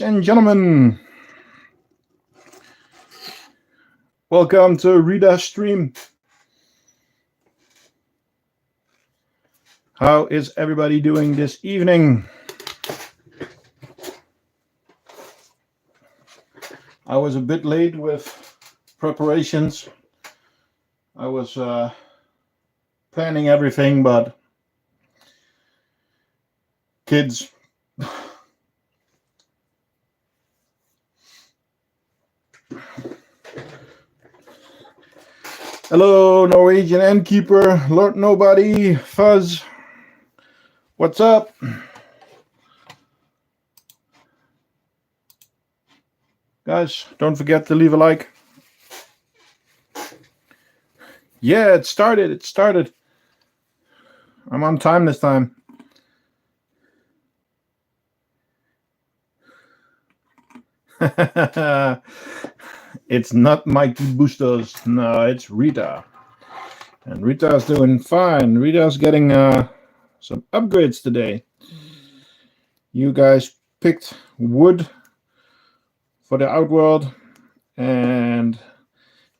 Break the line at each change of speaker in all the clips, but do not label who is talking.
And gentlemen, welcome to Rita's stream. How is everybody doing this evening? I was a bit late with preparations. I was planning everything, but kids. Hello, Norwegian Innkeeper, Lord Nobody, Fuzz. What's up? Guys, don't forget to leave a like. Yeah, it started. I'm on time this time. It's not Mikey Bustos. No, it's Rita. And Rita's doing fine. Rita's getting some upgrades today. You guys picked wood for the outworld. And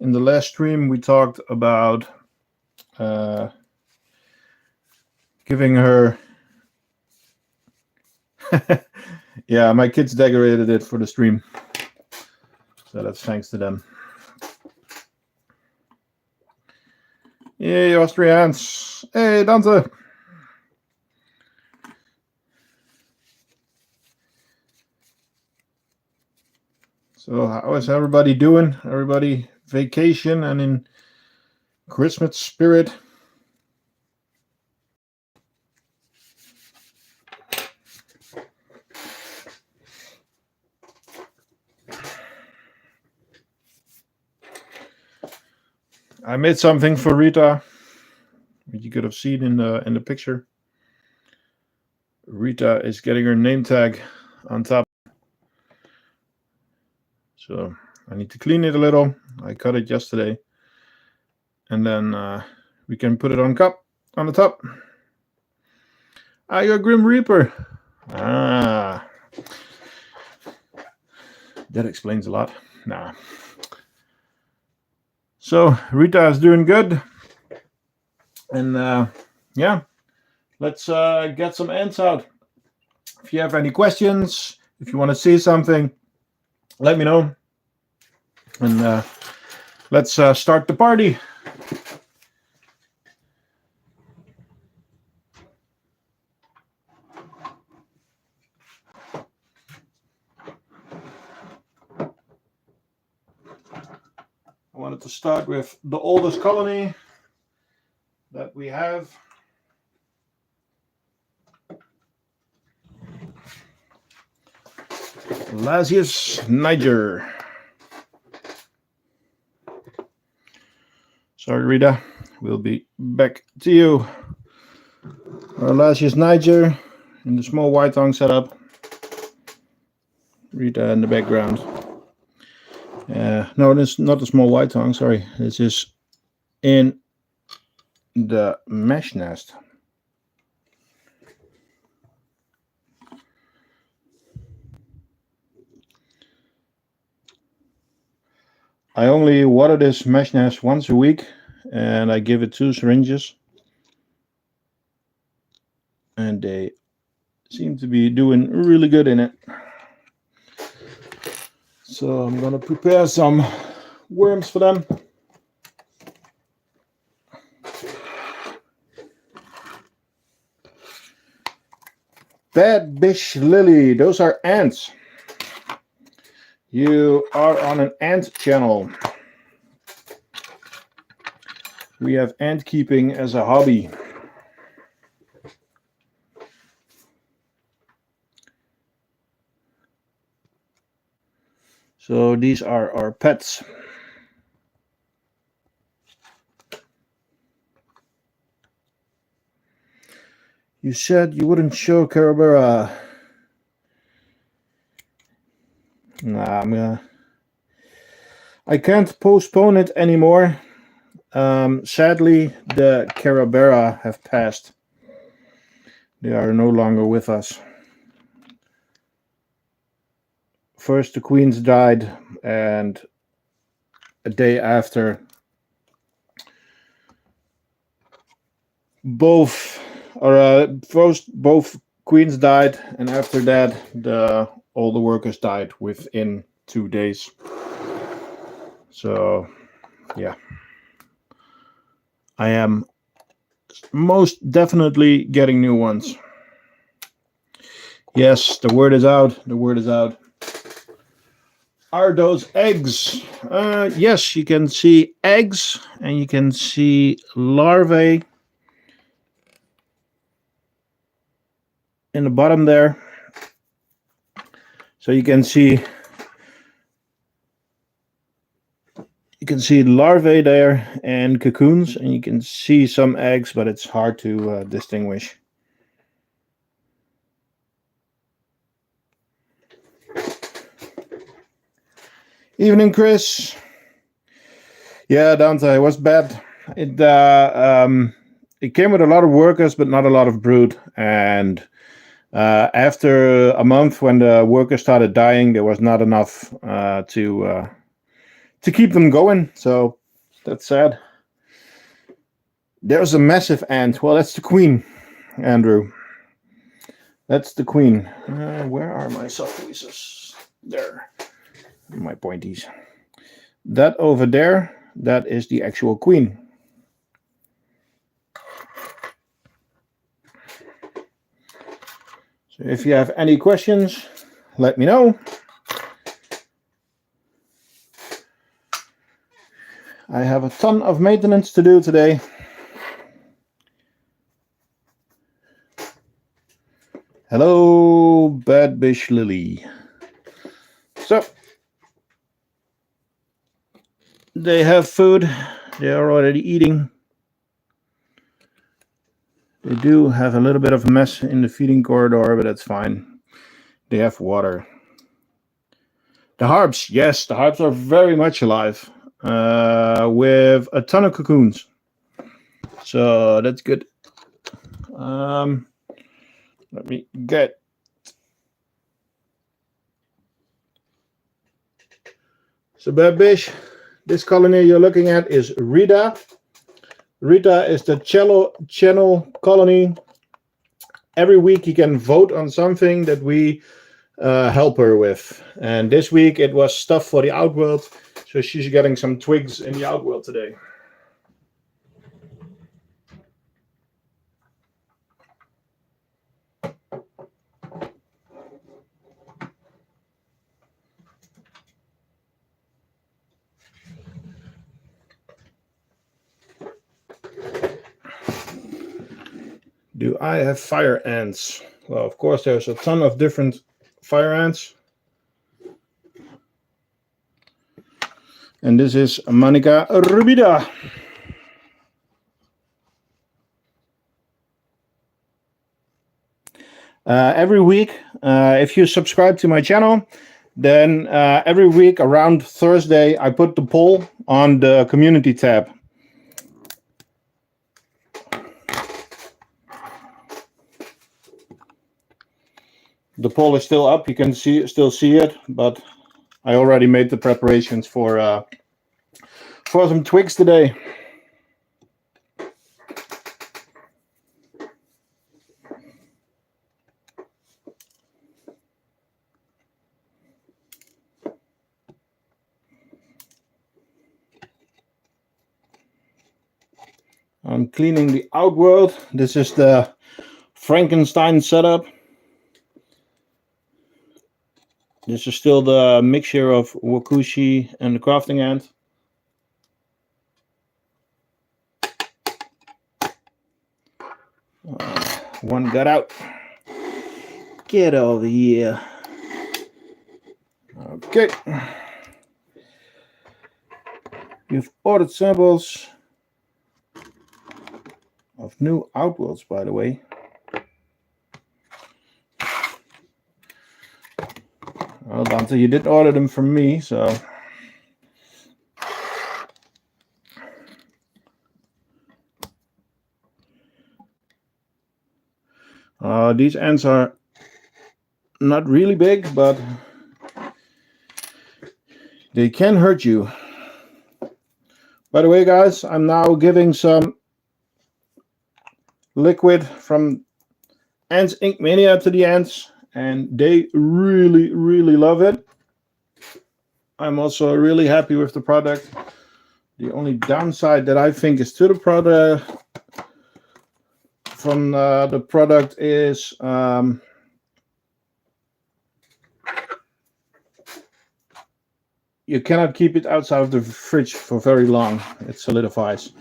in the last stream, we talked about giving her... Yeah, my kids decorated it for the stream. So that's thanks to them. Yay, Austrians. Hey, Dante. So how is everybody doing? Everybody vacation and in Christmas spirit? I made something for Rita, which you could have seen in the picture. Rita is getting her name tag on top. So I need to clean it a little. I cut it yesterday. And then we can put it on the top. Ah, you're a Grim Reaper. Ah. That explains a lot. Nah. So Rita is doing good. And yeah, let's get some ants out. If you have any questions, if you want to see something, let me know. And let's start the party. I wanted to start with the oldest colony that we have. Lasius, Niger. Sorry, Rita. We'll be back to you. Lasius, Niger in the small white tongue setup. Rita in the background. No, this is not the small white tongue. Sorry, this is in the mesh nest. I only water this mesh nest once a week, and I give it 2 syringes. And they seem to be doing really good in it. So I'm going to prepare some worms for them. Bad Bish Lily, those are ants. You are on an ant channel. We have ant keeping as a hobby. So these are our pets. You said you wouldn't show Carabera. Nah, I can't postpone it anymore. Sadly, the Carabera have passed. They are no longer with us. first the queens died, and a day after, both queens died, and after that all the workers died within 2 days. So yeah, I am most definitely getting new ones. Yes, the word is out. The word is out. Are those eggs? Yes, you can see eggs and you can see larvae in the bottom there. So you can see larvae there and cocoons, and you can see some eggs, but it's hard to distinguish. Evening, Chris. Yeah, Dante, it was bad. It came with a lot of workers, but not a lot of brood. And after a month, when the workers started dying, there was not enough to keep them going. So that's sad. There's a massive ant. Well, that's the queen, Andrew. That's the queen. Where are my soft pieces? There. My pointies. That over there, that is the actual queen. So if you have any questions, let me know. I have a ton of maintenance to do today. Hello, Bad Bish Lily. So, they have food. They are already eating. They do have a little bit of a mess in the feeding corridor, but that's fine. They have water. The harps, yes, the harps are very much alive, with a ton of cocoons. So that's good. Let me get. So, Bad Bish, this colony you're looking at is Rita. Rita is the channel colony. Every week you can vote on something that we help her with. And this week it was stuff for the outworld. So she's getting some twigs in the outworld today. Do I have fire ants? Well, of course, there's a ton of different fire ants. And this is Manica rubida. Every week, if you subscribe to my channel, then every week around Thursday, I put the poll on the community tab. The poll is still up. You can still see it, but I already made the preparations for some twigs today. I'm cleaning the outworld. This is the Frankenstein setup. This is still the mixture of wakushi and the crafting ant. One got out. Get over here. Okay. You've ordered samples of new outworlds, by the way. Well, Dante, you did order them from me, so. These ants are not really big, but They can hurt you. By the way, guys, I'm now giving some liquid from Ants Ink Mania to the ants, and they really, really love it. I'm also really happy with the product. The only downside that I think is to the product from the product is you cannot keep it outside of the fridge for very long. It solidifies.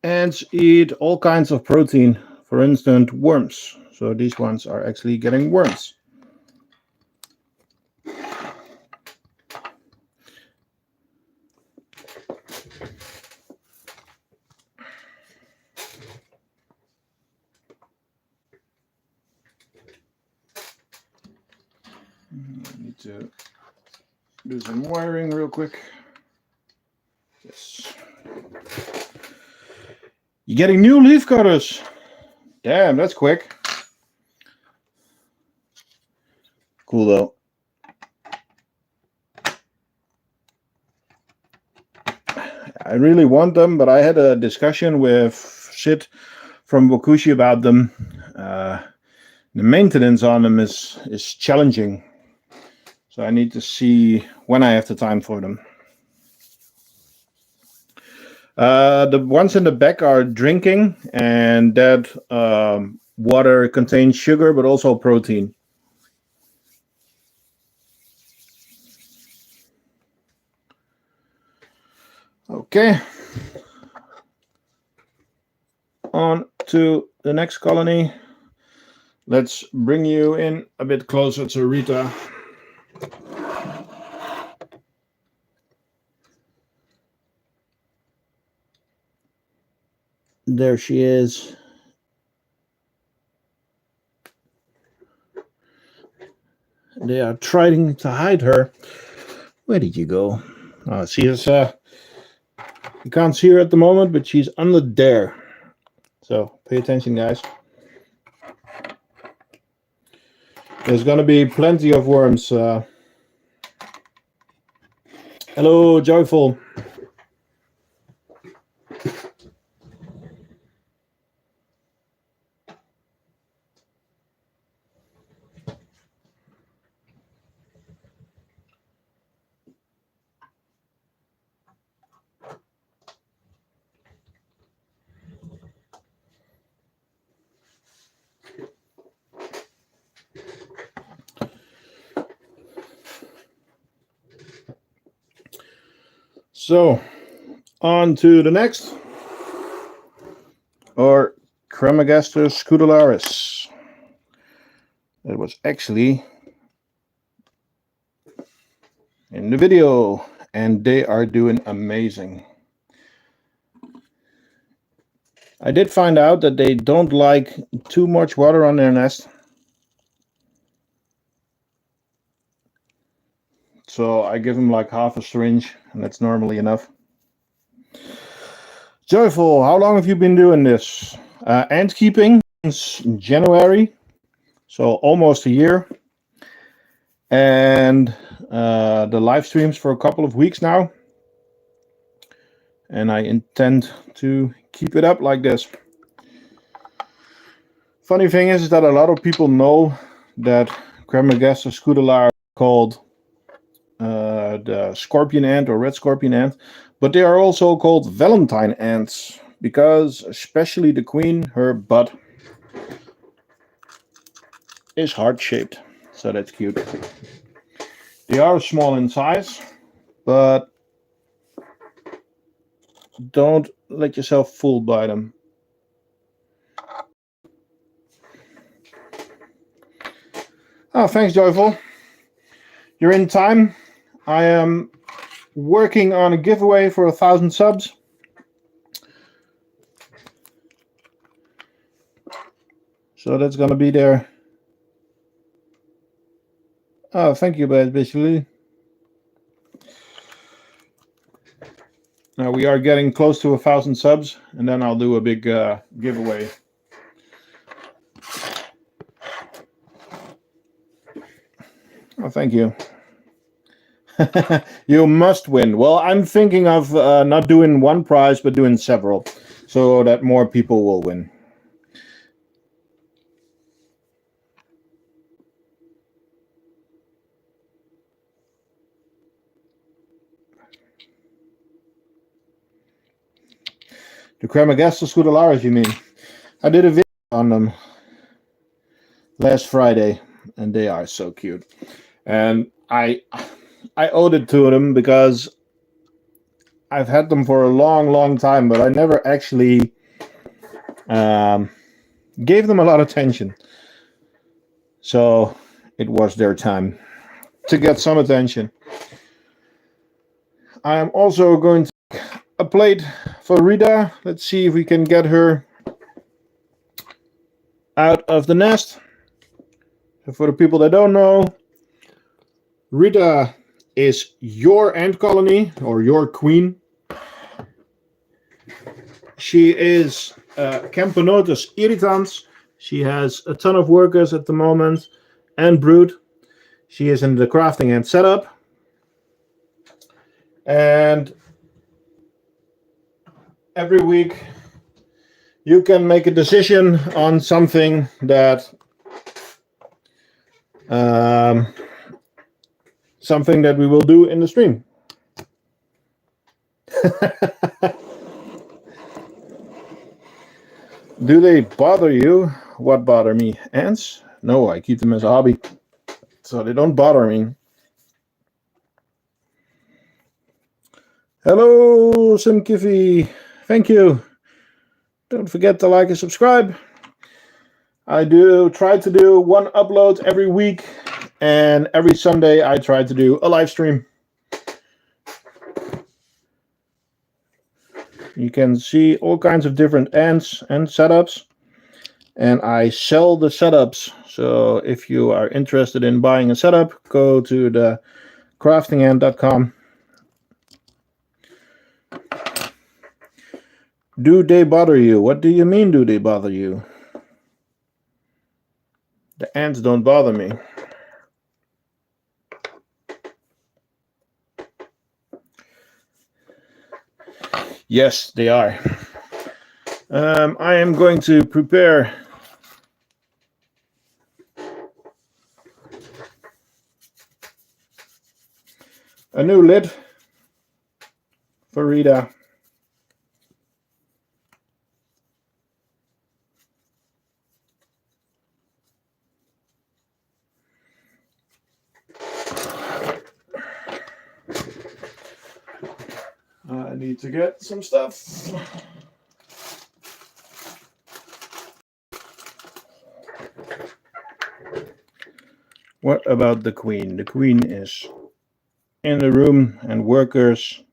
Ants eat all kinds of protein, for instance, worms. So these ones are actually getting worms. I need to do some wiring real quick. Yes. You're getting new leaf cutters. Damn, that's quick. Cool though. I really want them, but I had a discussion with Sid from Bokushi about them. The maintenance on them is challenging. So I need to see when I have the time for them. The ones in the back are drinking, and that water contains sugar, but also protein. Okay. On to the next colony. Let's bring you in a bit closer to Rita. There she is. They are trying to hide her. Where did you go? Oh, she is. You can't see her at the moment, but she's under there. So pay attention, guys. There's gonna be plenty of worms. Hello, Joyful. So, on to the next, or Crematogaster singularis. That was actually in the video, and they are doing amazing. I did find out that they don't like too much water on their nest. So I give them like half a syringe, and that's normally enough. Joyful, how long have you been doing this? Ant keeping since January, so almost a year. And the live streams for a couple of weeks now. And I intend to keep it up like this. Funny thing is that a lot of people know that Crematogaster singularis is called the scorpion ant or red scorpion ant, but they are also called Valentine ants because especially the queen, her butt is heart-shaped, so that's cute. They are small in size, but don't let yourself fool by them. Oh, thanks, Joyful. You're in time. I am working on a giveaway for 1,000 subs. So that's going to be there. Oh, thank you, basically. We are getting close to 1,000 subs, and then I'll do a big giveaway. Oh, thank you. You must win. Well, I'm thinking of not doing one prize, but doing several, so that more people will win. The Crematogaster singularis, you mean? I did a video on them last Friday, and they are so cute. And I owed it to them because I've had them for a long time, but I never actually gave them a lot of attention. So it was their time to get some attention. I am also going to make a plate for Rita. Let's see if we can get her out of the nest. For the people that don't know, Rita is your ant colony, or your queen. She is Camponotus irritans. She has a ton of workers at the moment and brood. She is in the crafting ant setup. And every week you can make a decision on something that we will do in the stream. Do they bother you? What bother me? Ants? No, I keep them as a hobby, so they don't bother me. Hello, Simkiffy. Thank you. Don't forget to like and subscribe. I do try to do one upload every week, and every Sunday I try to do a live stream. You can see all kinds of different ants and setups, and I sell the setups. So if you are interested in buying a setup, go to the craftingant.com. Do they bother you? What do you mean, do they bother you? The ants don't bother me. Yes, they are. I am going to prepare a new lid for Rita. I need to get some stuff. What about the queen? The queen is in the room, and workers.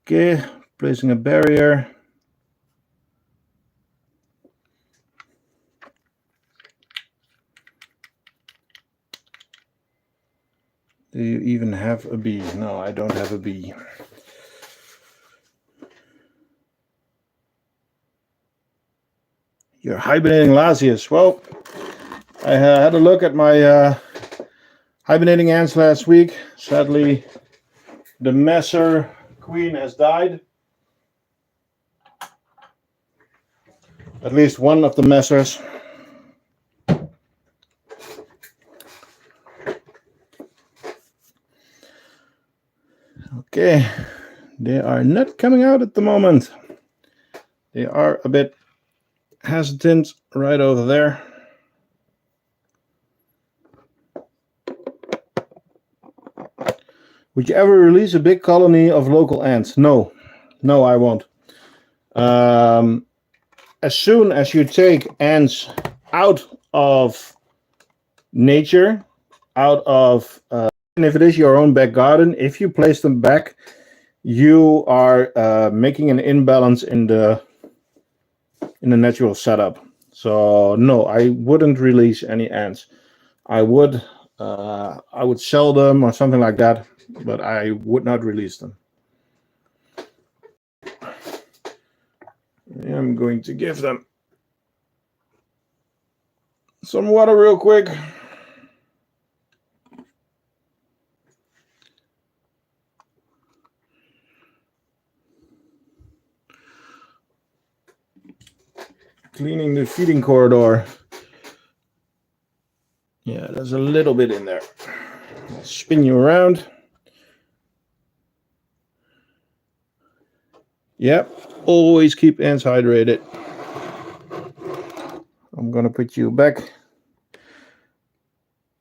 Okay, placing a barrier. Do you even have a bee? No, I don't have a bee. You're hibernating Lasius. Well, I had a look at my hibernating ants last week. Sadly, the messer queen has died. At least one of the messers. Okay, they are not coming out at the moment. They are a bit hesitant right over there. Would you ever release a big colony of local ants? No, I won't. As soon as you take ants out of nature, out of, and if it is your own back garden, if you place them back, you are making an imbalance in the natural setup. So no, I wouldn't release any ants. I would sell them or something like that, but I would not release them. I'm going to give them some water real quick. Cleaning the feeding corridor. Yeah, there's a little bit in there. I'll spin you around. Yep, always keep ants hydrated. I'm gonna put you back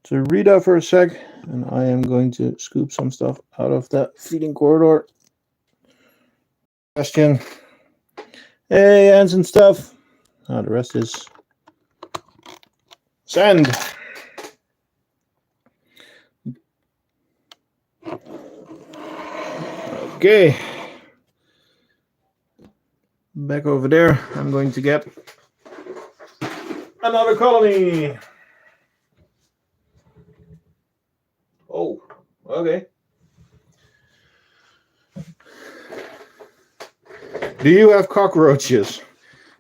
to Rita for a sec, and I am going to scoop some stuff out of that feeding corridor. Question. Hey, ants and stuff. The rest is sand. Okay. Back over there, I'm going to get another colony. Oh, okay. Do you have cockroaches?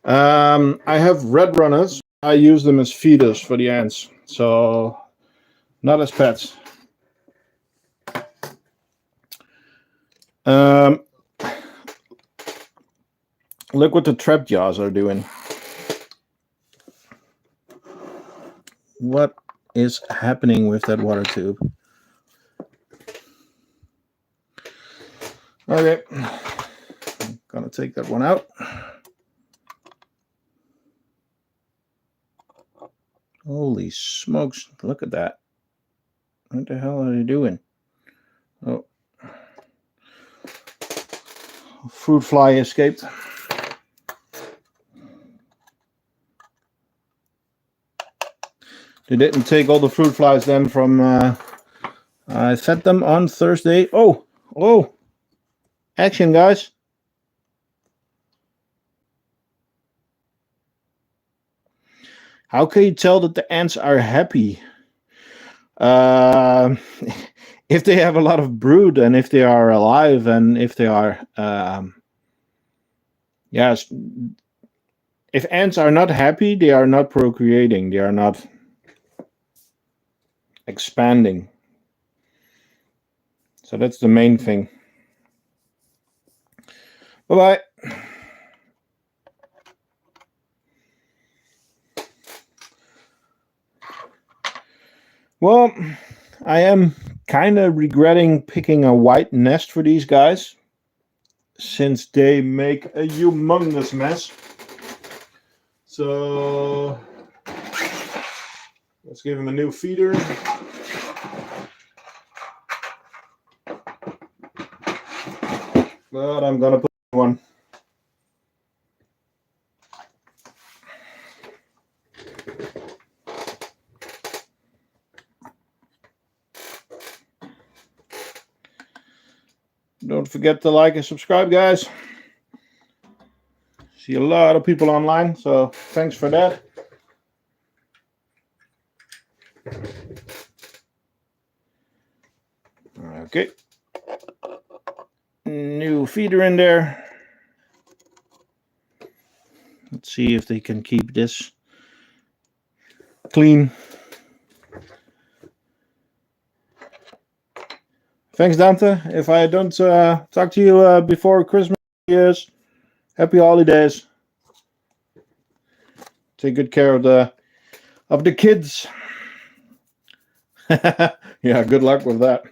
I have red runners. I use them as feeders for the ants, so not as pets. Look what the trap jaws are doing. What is happening with that water tube? Okay, I'm gonna take that one out. Holy smokes, look at that. What the hell are they doing? Oh, fruit fly escaped. They didn't take all the fruit flies then from, I fed them on Thursday. Oh, action guys. How can you tell that the ants are happy? If they have a lot of brood and if they are alive and if they are, yes, if ants are not happy, they are not procreating, they are not expanding. So that's the main thing. Bye-bye. Well, I am kind of regretting picking a white nest for these guys, since they make a humongous mess. So let's give them a new feeder. But I'm gonna put one. Don't forget to like and subscribe, guys. See a lot of people online, so thanks for that. Okay. New feeder in there. Let's see if they can keep this clean. Thanks, Dante. If I don't talk to you before Christmas, years, happy holidays. Take good care of the kids. Yeah, good luck with that.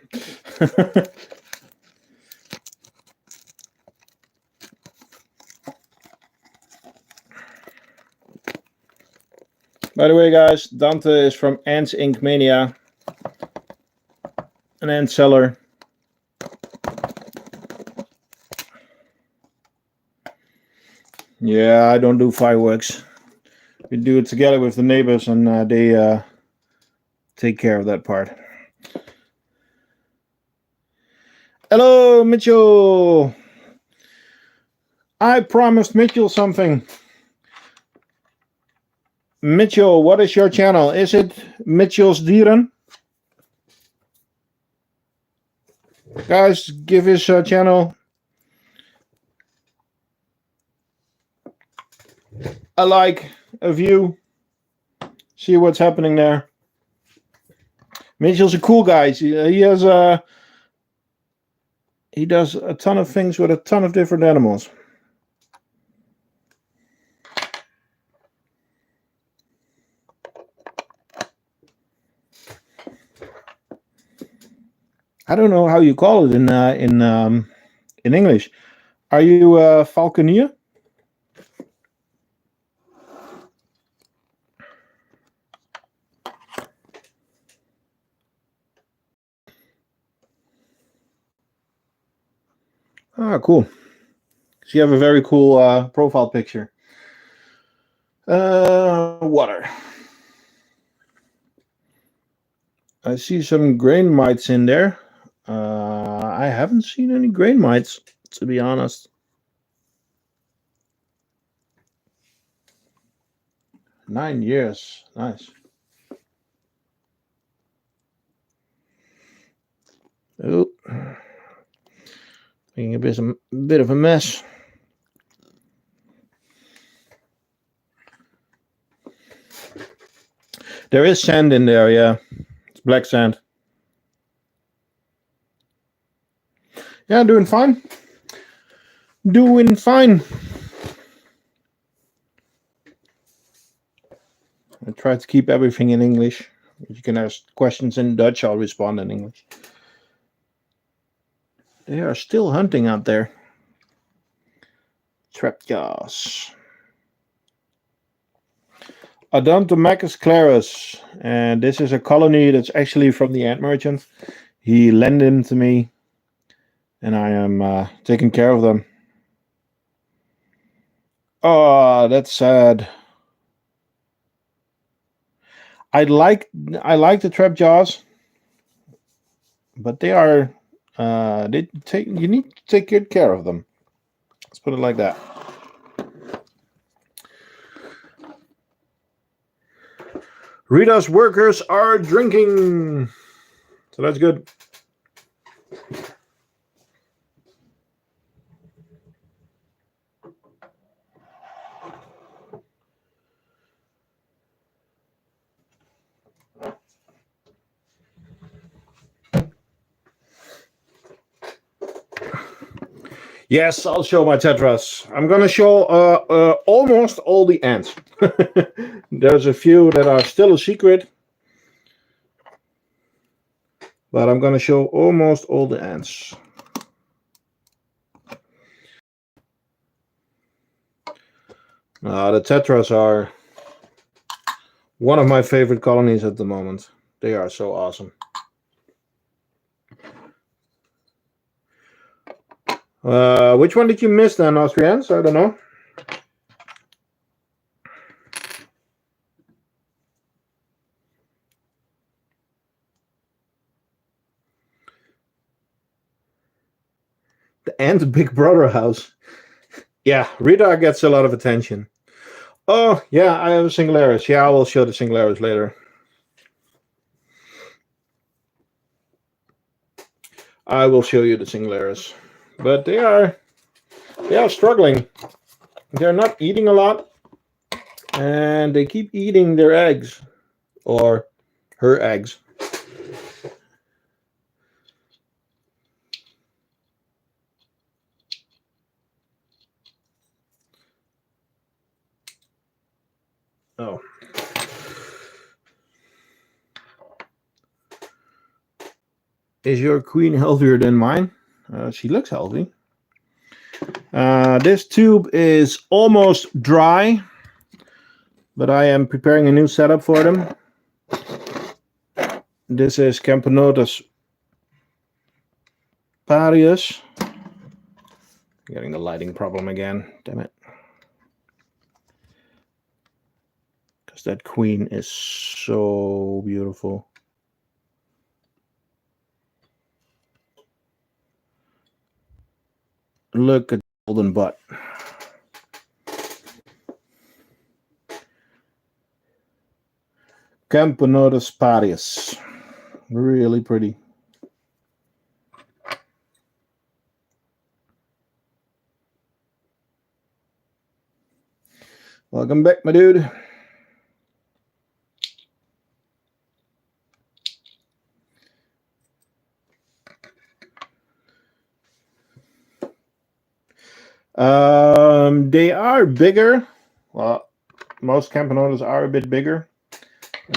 By the way, guys, Dante is from Ants Inc. Mania, an ant seller. Yeah, I don't do fireworks. We do it together with the neighbors, and they take care of that part. Hello, Mitchell. I promised Mitchell something. Mitchell, what is your channel? Is it Mitchell's Dieren? Guys, give his channel a like, a view, see what's happening there. Mitchell's a cool guy. He does a ton of things with a ton of different animals. I don't know how you call it in English. Are you a falconer? Ah, cool. So you have a very cool profile picture. Water. I see some grain mites in there. I haven't seen any grain mites, to be honest. Nine years. Nice. Oh, making a bit of a mess. There is sand in there, yeah. It's black sand. Yeah, doing fine. Doing fine. I try to keep everything in English. If you can ask questions in Dutch, I'll respond in English. They are still hunting out there. Trapjaws. Odontomachus clarus. And this is a colony that's actually from the ant merchant. He lent them to me. And I am taking care of them. Oh, that's sad. I like the trapjaws, but they are you need to take good care of them. Let's put it like that. Rita's workers are drinking, so that's good. Yes, I'll show my tetras. I'm going to show almost all the ants. There's a few that are still a secret. But I'm going to show almost all the ants. The tetras are one of my favorite colonies at the moment. They are so awesome. Which one did you miss then, Austrians? I don't know. The Ant Big Brother house. Yeah, Rita gets a lot of attention. Oh, yeah, I have a singularis. Yeah, I will show the singularis later. I will show you the singularis. But they are struggling. They're not eating a lot. And they keep eating their eggs. Or her eggs. Oh. Is your queen healthier than mine? She looks healthy. This tube is almost dry, but I am preparing a new setup for them. This is Camponotus parius. Getting the lighting problem again, damn it. Because that queen is so beautiful. Look at the golden butt. Camponotus. Really pretty. Welcome back, my dude. They are bigger. Well, most Camponotus are a bit bigger.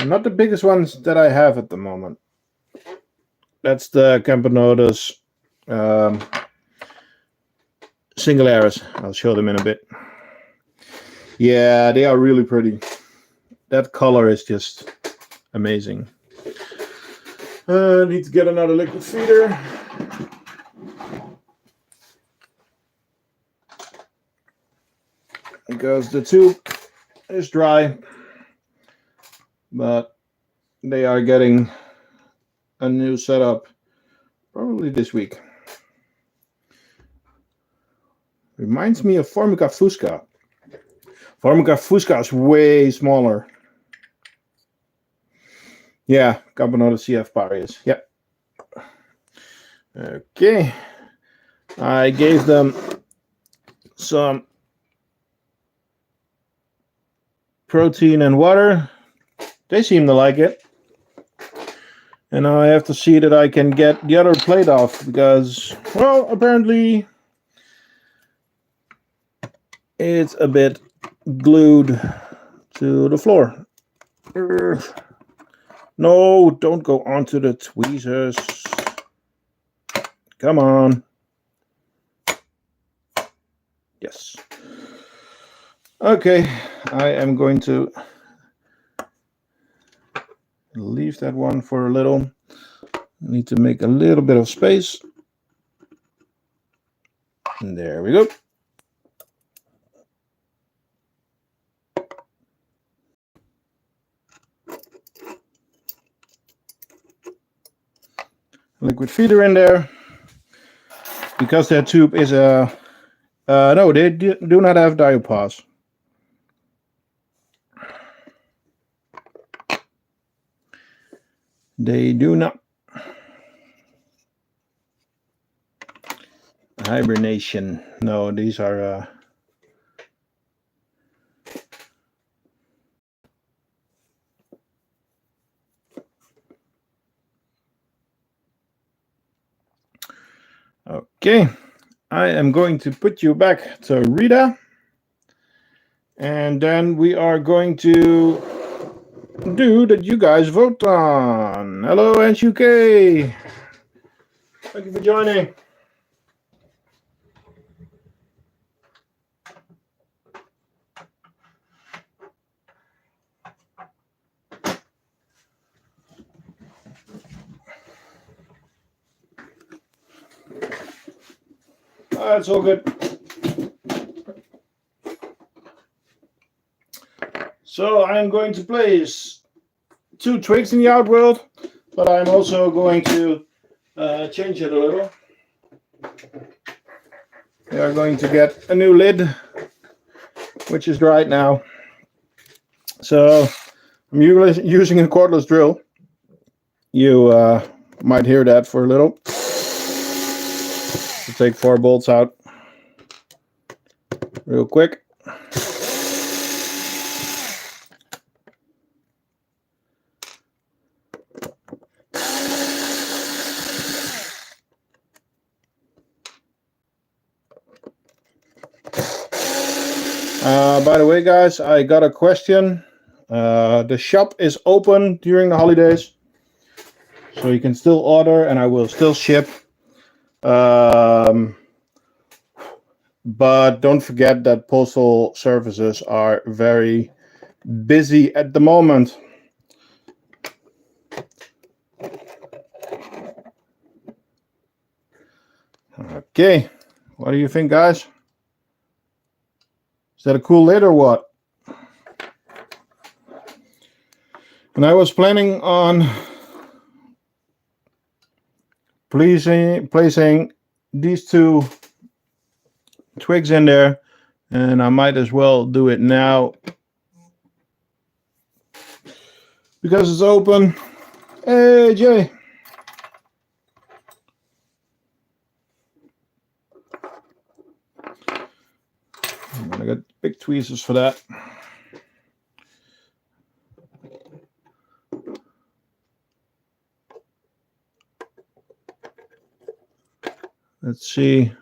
Not the biggest ones that I have at the moment. That's the Camponotus singularis. I'll show them in a bit. Yeah, they are really pretty. That color is just amazing. Need to get another liquid feeder. Because the tube is dry. But they are getting a new setup probably this week. Reminds me of Formica fusca. Formica fusca is way smaller. Yeah, Camponotus CF Parius. Yep. Okay. I gave them some protein and water. They seem to like it. And now I have to see that I can get the other plate off because, well, apparently it's a bit glued to the floor. No, don't go onto the tweezers. Come on. Yes. Okay, I am going to leave that one for a little. I need to make a little bit of space. And there we go. Liquid feeder in there. Because that tube is a... no, they do not have diapause. They do not. Hibernation. No, these are... Okay, I am going to put you back to Rita. And then we are going to do that you guys vote on. Hello, NSUK. Thank you for joining. That's all good. So I'm going to place 2 twigs in the outworld, but I'm also going to change it a little. We are going to get a new lid, which is dried now. So I'm using a cordless drill. You might hear that for a little. I'll take 4 bolts out real quick. By the way, guys, I got a question. The shop is open during the holidays, so you can still order and I will still ship. But don't forget that postal services are very busy at the moment. Okay, what do you think, guys? Is that a cool lid or what? And I was planning on placing these 2 twigs in there, and I might as well do it now because it's open. Hey, Jay. I'm gonna get big tweezers for that. Let's see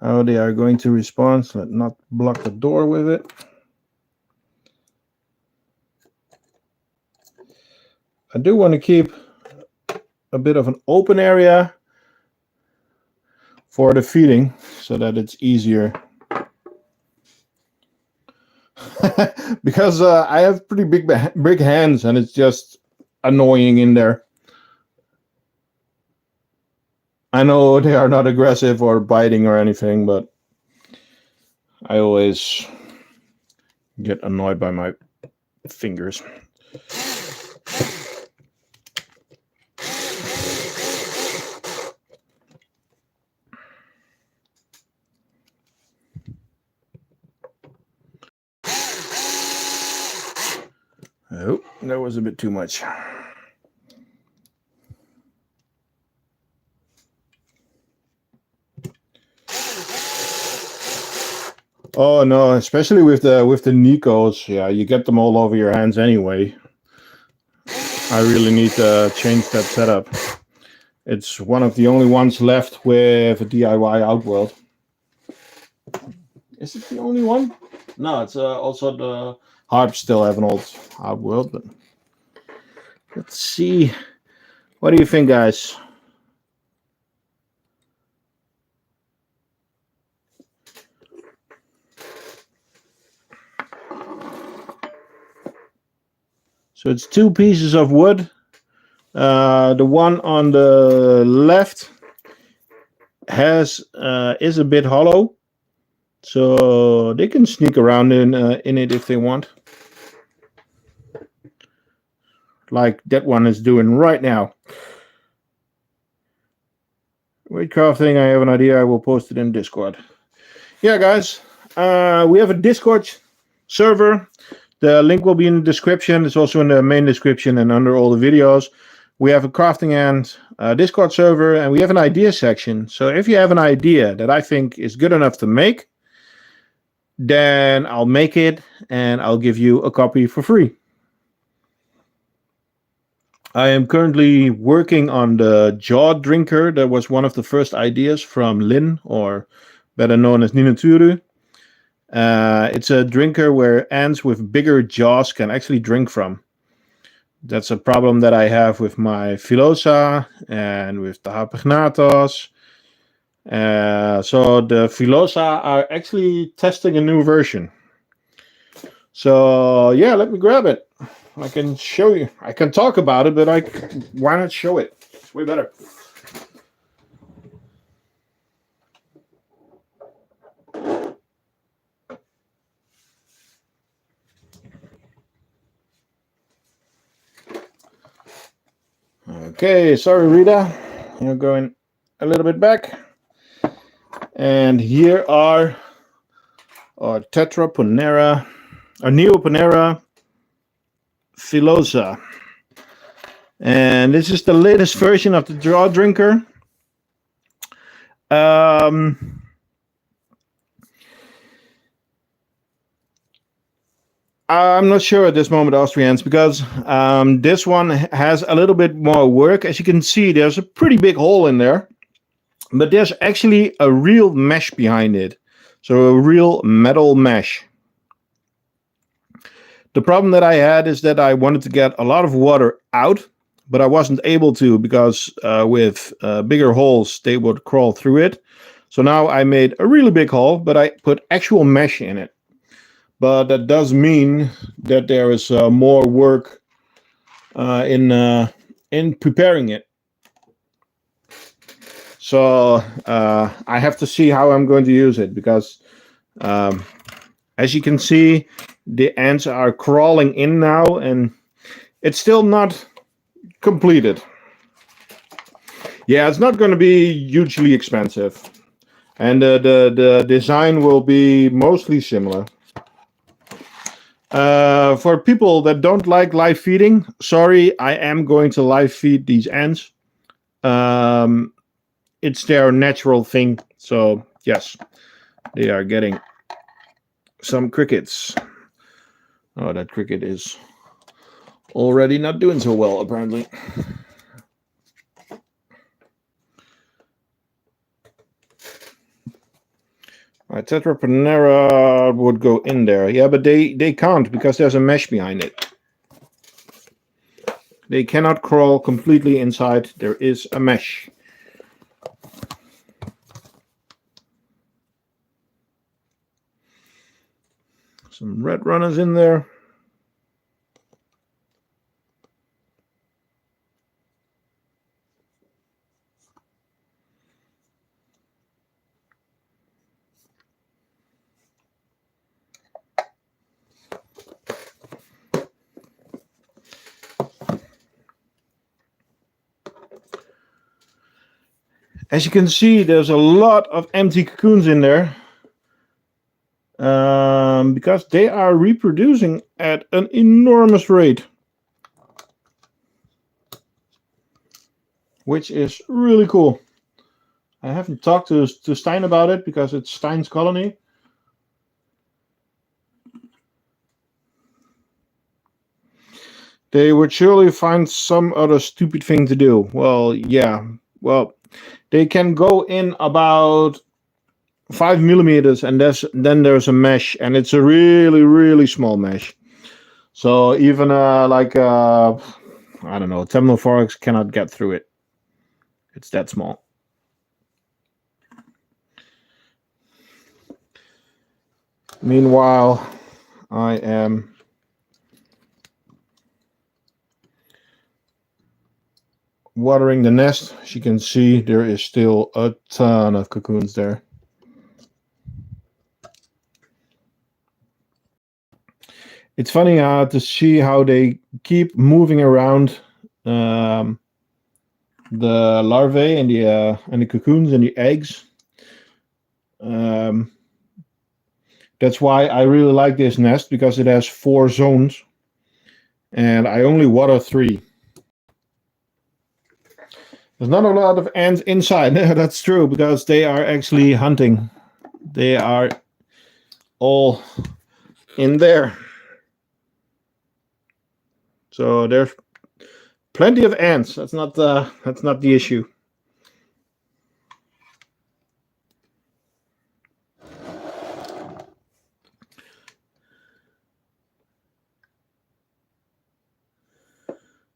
how they are going to respond. So let's not block the door with it. I do want to keep a bit of an open area for the feeding so that it's easier. Because I have pretty big hands and it's just annoying in there. I know they are not aggressive or biting or anything, but I always get annoyed by my fingers. Oh, that was a bit too much. Oh no, especially with the Nicos, yeah, you get them all over your hands anyway. I really need to change that setup. It's one of the only ones left with a DIY outworld. Is it the only one? No, it's also the harps still have an old outworld, but let's see. What do you think, guys? So it's 2 pieces of wood. The one on the left is a bit hollow, so they can sneak around in it if they want, like that one is doing right now. Wait, crafting, I have an idea. I will post it in Discord. Yeah, guys, we have a Discord server. The link will be in the description. It's also in the main description and under all the videos. We have a crafting and Discord server, and we have an idea section. So if you have an idea that I think is good enough to make, then I'll make it and I'll give you a copy for free. I am currently working on the jaw drinker. That was one of the first ideas from Lin, or better known as Ninaturu. It's a drinker where ants with bigger jaws can actually drink from. That's a problem that I have with my Filosa and with the Harpegnathos. So the Filosa are actually testing a new version. So yeah, let me grab it. I can show you. I can talk about it, but why not show it? It's way better. Okay, sorry Rita, you're going a little bit back. And here are our Tetraponera, our Neoponera Filosa. And this is the latest version of the jaw drinker. I'm not sure at this moment, Austrians, because this one has a little bit more work. As you can see, there's a pretty big hole in there, but there's actually a real mesh behind it. So a real metal mesh. The problem that I had is that I wanted to get a lot of water out, but I wasn't able to because with bigger holes, they would crawl through it. So now I made a really big hole, but I put actual mesh in it. But that does mean that there is more work in preparing it. So I have to see how I'm going to use it, because as you can see, the ants are crawling in now, and it's still not completed. Yeah, it's not going to be hugely expensive. And the design will be mostly similar. For people that don't like live feeding, sorry, I am going to live feed these ants. It's their natural thing. So, yes, they are getting some crickets. Oh, that cricket is already not doing so well, apparently. My Tetraponera would go in there. Yeah, but they can't because there's a mesh behind it. They cannot crawl completely inside. There is a mesh. Some red runners in there. As you can see, there's a lot of empty cocoons in there. Because they are reproducing at an enormous rate. Which is really cool. I haven't talked to Stein about it because it's Stein's colony. They would surely find some other stupid thing to do. Well, yeah. Well, they can go in about 5 millimeters, and then there's a mesh, and it's a really, really small mesh. So even I don't know, Temnothorax cannot get through it. It's that small. Meanwhile, I am watering the nest. As you can see, there is still a ton of cocoons there. It's funny to see how they keep moving around the larvae and the cocoons and the eggs. That's why I really like this nest, because it has 4 zones, and I only water 3. There's not a lot of ants inside. That's true, because they are actually hunting. They are all in there. So there's plenty of ants. That's not the issue.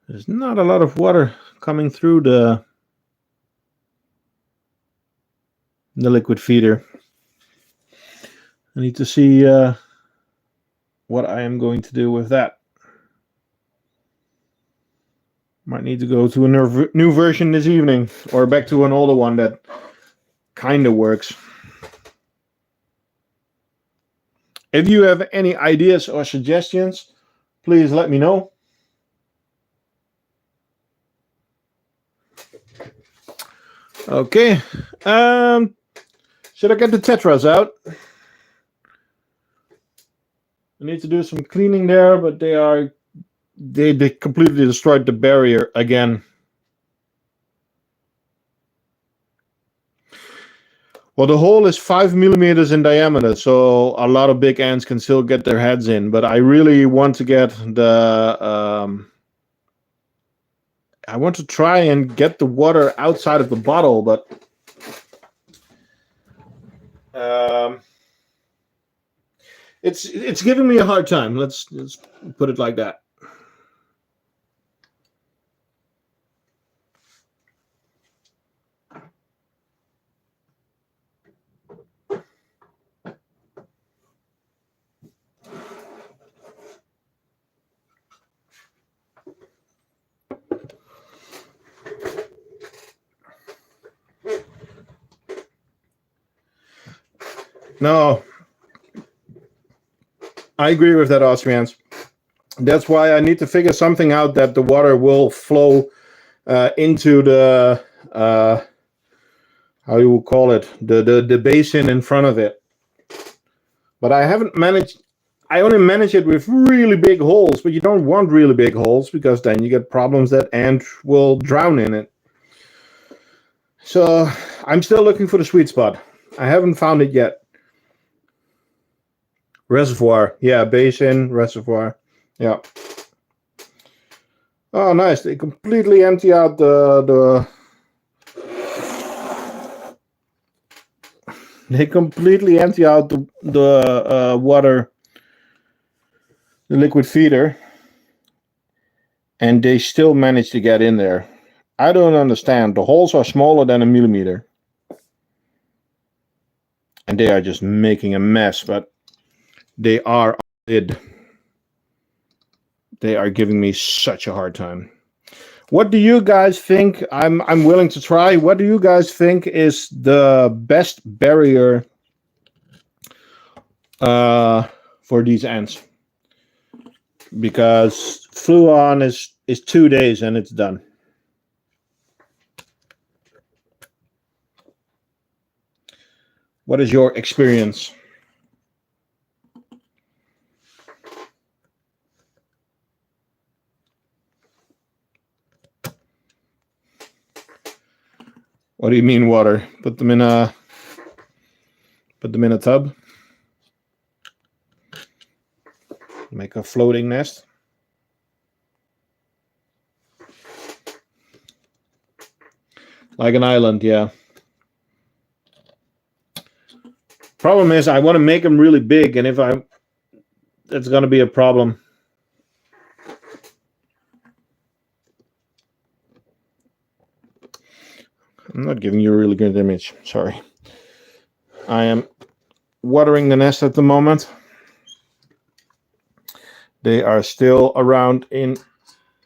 There's not a lot of water coming through the liquid feeder. I need to see what I am going to do with that. Might need to go to a new version this evening, or back to an older one that kind of works. If you have any ideas or suggestions, please let me know. Okay, should I get the tetras out? I need to do some cleaning there, but they completely destroyed the barrier again. Well, the hole is 5 millimeters in diameter, so a lot of big ants can still get their heads in. But I really want to get I want to try and get the water outside of the bottle, but it's giving me a hard time. Let's put it like that. No, I agree with that, Austrians. That's why I need to figure something out that the water will flow into the how you would call it, the basin in front of it. But I haven't managed. I only manage it with really big holes, but you don't want really big holes because then you get problems that ant will drown in it. So I'm still looking for the sweet spot. I haven't found it yet. Reservoir, yeah, basin, reservoir, yeah. Oh, nice! They completely empty out They completely empty out the water, the liquid feeder, and they still manage to get in there. I don't understand. The holes are smaller than a millimeter, and they are just making a mess. But they are They are giving me such a hard time. What do you guys think? I'm willing to try. What do you guys think is the best barrier for these ants? Because Fluon is 2 days and it's done. What is your experience? What do you mean water? Put them in a tub. Make a floating nest. Like an island, yeah. Problem is I want to make them really big, and that's going to be a problem. I'm not giving you a really good image. Sorry. I am watering the nest at the moment. They are still around in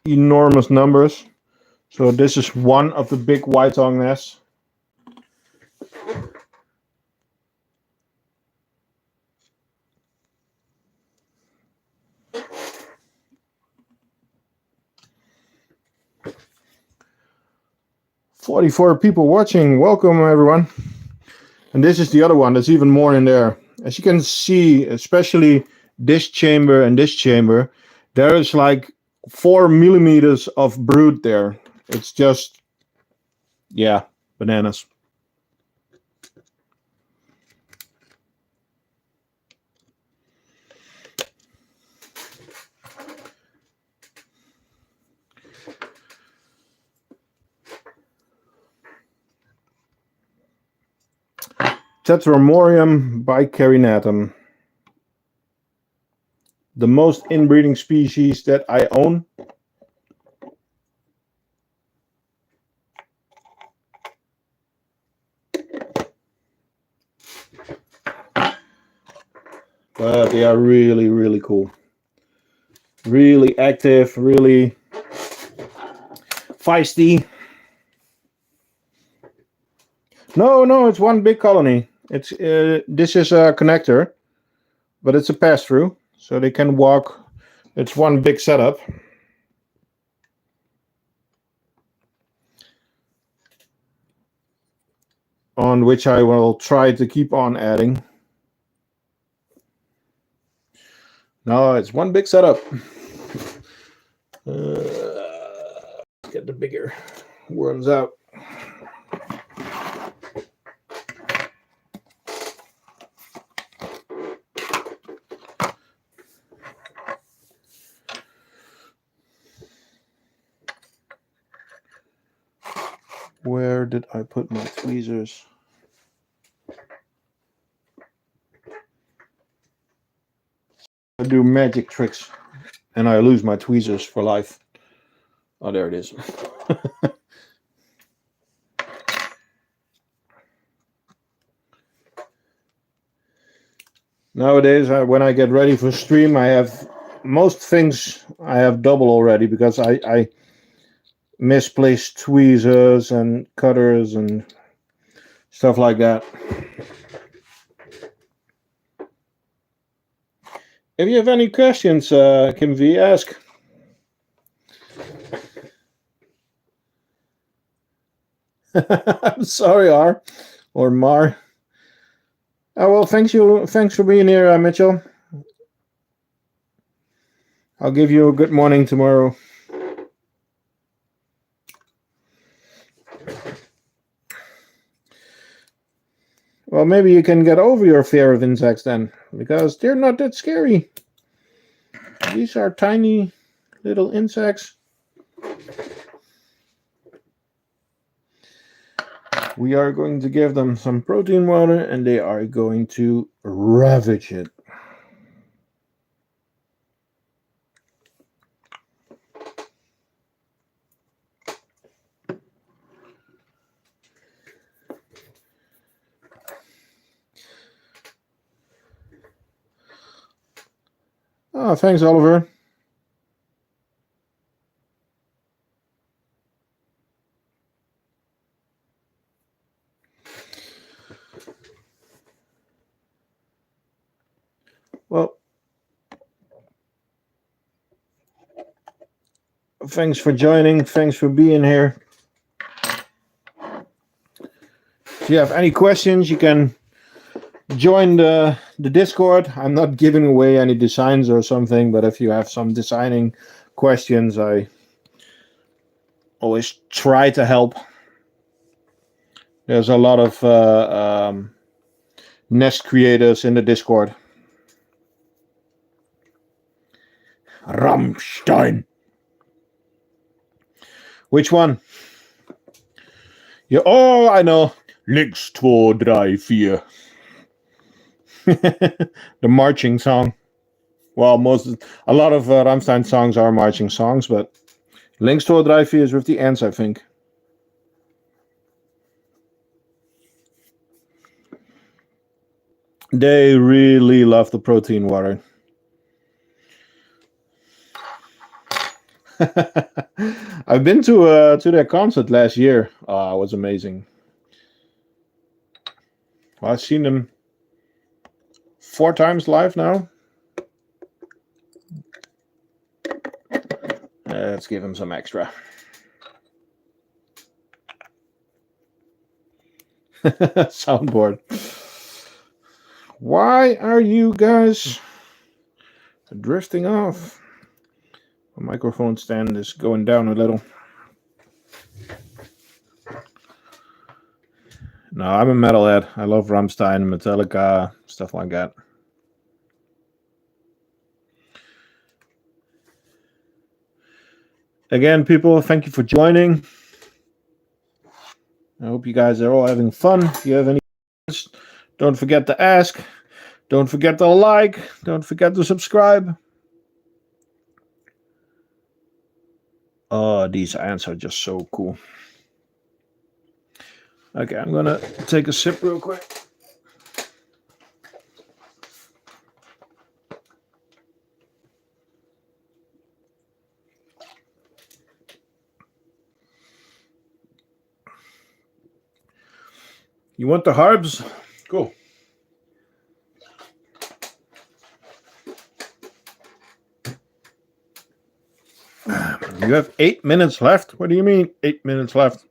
enormous numbers. So this is one of the big white-tongue nests. "44 people watching. Welcome, everyone." And this is the other one. There's even more in there. As you can see, especially this chamber and this chamber, there is like 4 millimeters of brood there. It's just, yeah, bananas. Tetraponera bicarinatum. The most inbreeding species that I own. But they are really, really cool. Really active, really feisty. No, it's one big colony. It's this is a connector, but it's a pass-through, so they can walk. It's one big setup. On which I will try to keep on adding. No, it's one big setup. Get the bigger worms out. Where did I put my tweezers? I do magic tricks and I lose my tweezers for life. Oh, there it is. Nowadays, when I get ready for stream, I have most things I have double already because I misplaced tweezers and cutters and stuff like that. If you have any questions, Kim V, ask. I'm sorry, R or Mar. Oh, well, thanks for being here, Mitchell. I'll give you a good morning tomorrow. Well, maybe you can get over your fear of insects then, because they're not that scary. These are tiny little insects. We are going to give them some protein water, and they are going to ravage it. Oh, thanks, Oliver. Well, thanks for joining. Thanks for being here. If you have any questions, you can join the Discord. I'm not giving away any designs or something, but if you have some designing questions, I always try to help. There's a lot of nest creators in the Discord. Rammstein. Which one? Yeah, oh, I know. Links 2, 3, 4. The marching song. Well, a lot of Rammstein songs are marching songs, but Links 2, 3, 4 is with the ends, I think. They really love the protein water. I've been to their concert last year. It was amazing. Well, I've seen them 4 times live now. Let's give him some extra. Soundboard. Why are you guys drifting off? The microphone stand is going down a little. No, I'm a metalhead. I love Rammstein, Metallica, stuff like that. Again, people, thank you for joining. I hope you guys are all having fun. If you have any questions, don't forget to ask. Don't forget to like. Don't forget to subscribe. Oh, these ants are just so cool. Okay, I'm gonna take a sip real quick. You want the harbs? Cool. You have 8 minutes left? What do you mean 8 minutes left?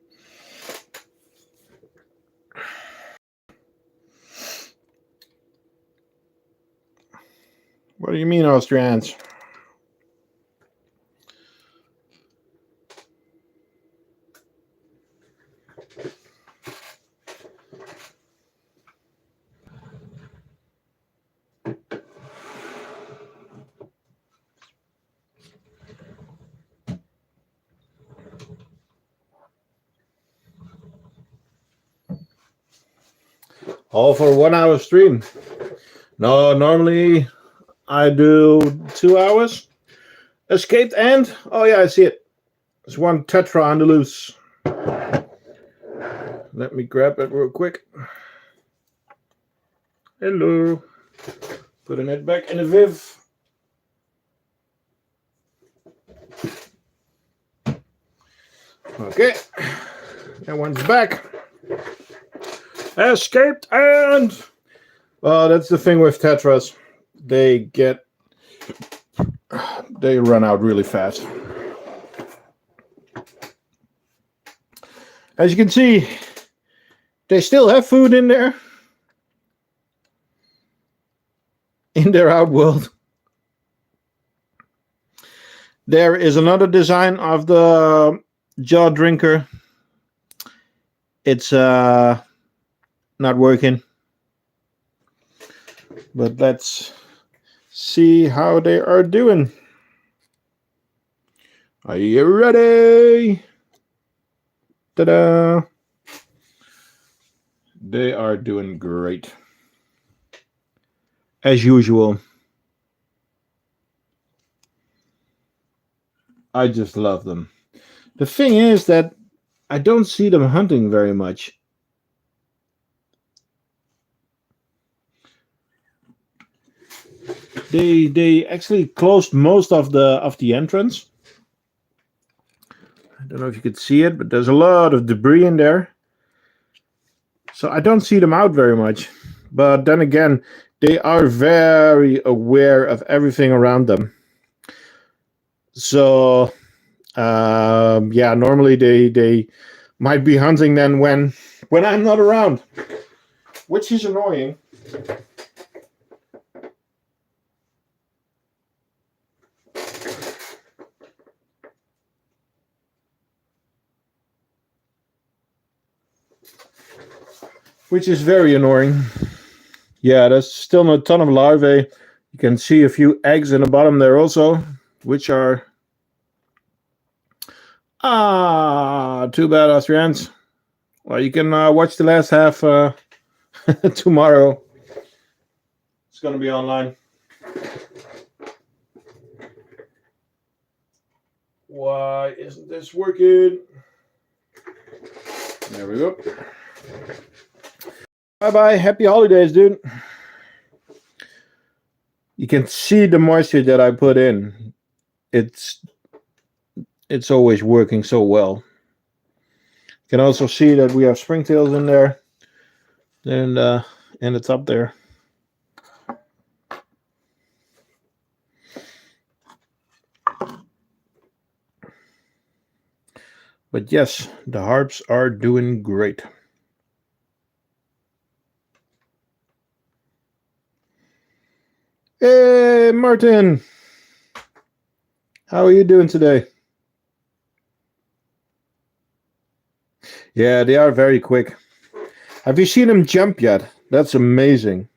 What do you mean, Austrians? All for 1 hour stream. No, normally I do 2 hours. Escaped ant. Oh yeah, I see it. There's one tetra on the loose. Let me grab it real quick. Hello. Putting it back in the viv. Okay. That one's back. Escaped ant. Well, that's the thing with tetras. They run out really fast. As you can see, they still have food in there. In their outworld. There is another design of the jaw drinker. It's not working. But let's see how they are doing. Are you ready? Ta-da! They are doing great. As usual. I just love them. The thing is that I don't see them hunting very much. They actually closed most of the entrance. I don't know if you could see it, but there's a lot of debris in there. So I don't see them out very much. But then again, they are very aware of everything around them. So, yeah, normally they might be hunting then when I'm not around, which is annoying. Which is very annoying. Yeah, there's still a ton of larvae. You can see a few eggs in the bottom there also, which are too bad, Austrians. Well, you can watch the last half tomorrow. It's going to be online. Why isn't this working? There we go. Bye-bye. Happy holidays, dude. You can see the moisture that I put in. It's always working so well. You can also see that we have springtails in there. And it's up there. But yes, the harps are doing great. Hey, Martin. How are you doing today? Yeah, they are very quick. Have you seen them jump yet? That's amazing.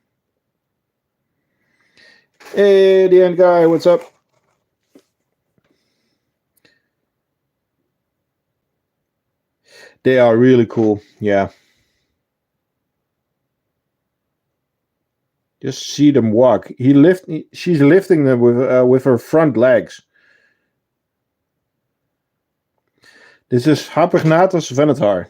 Hey, the end guy, what's up? They are really cool, yeah. Just see them walk. She's lifting them with her front legs. This is Camponotus venator.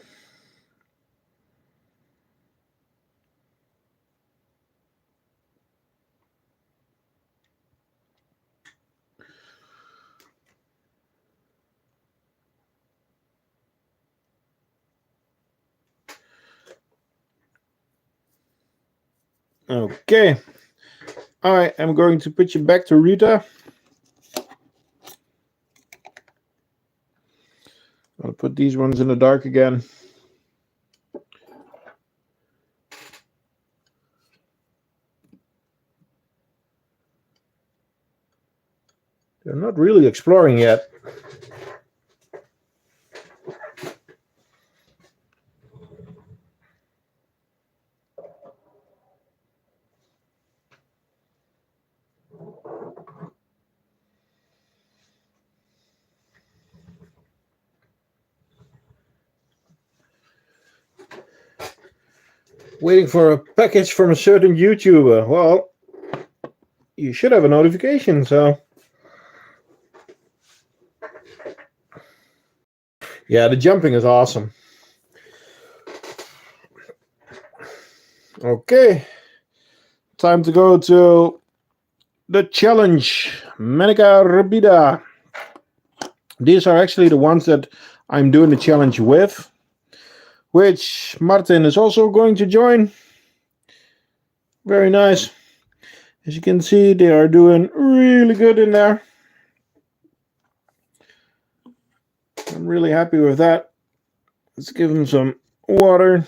Okay. I am going to put you back to Rita. I'll put these ones in the dark again. They're not really exploring yet. Waiting for a package from a certain YouTuber. Well, you should have a notification, so. Yeah, the jumping is awesome. Okay. Time to go to the challenge. Manica rubida. These are actually the ones that I'm doing the challenge with, which Martin is also going to join. Very nice. As you can see, they are doing really good in there. I'm really happy with that. Let's give him some water.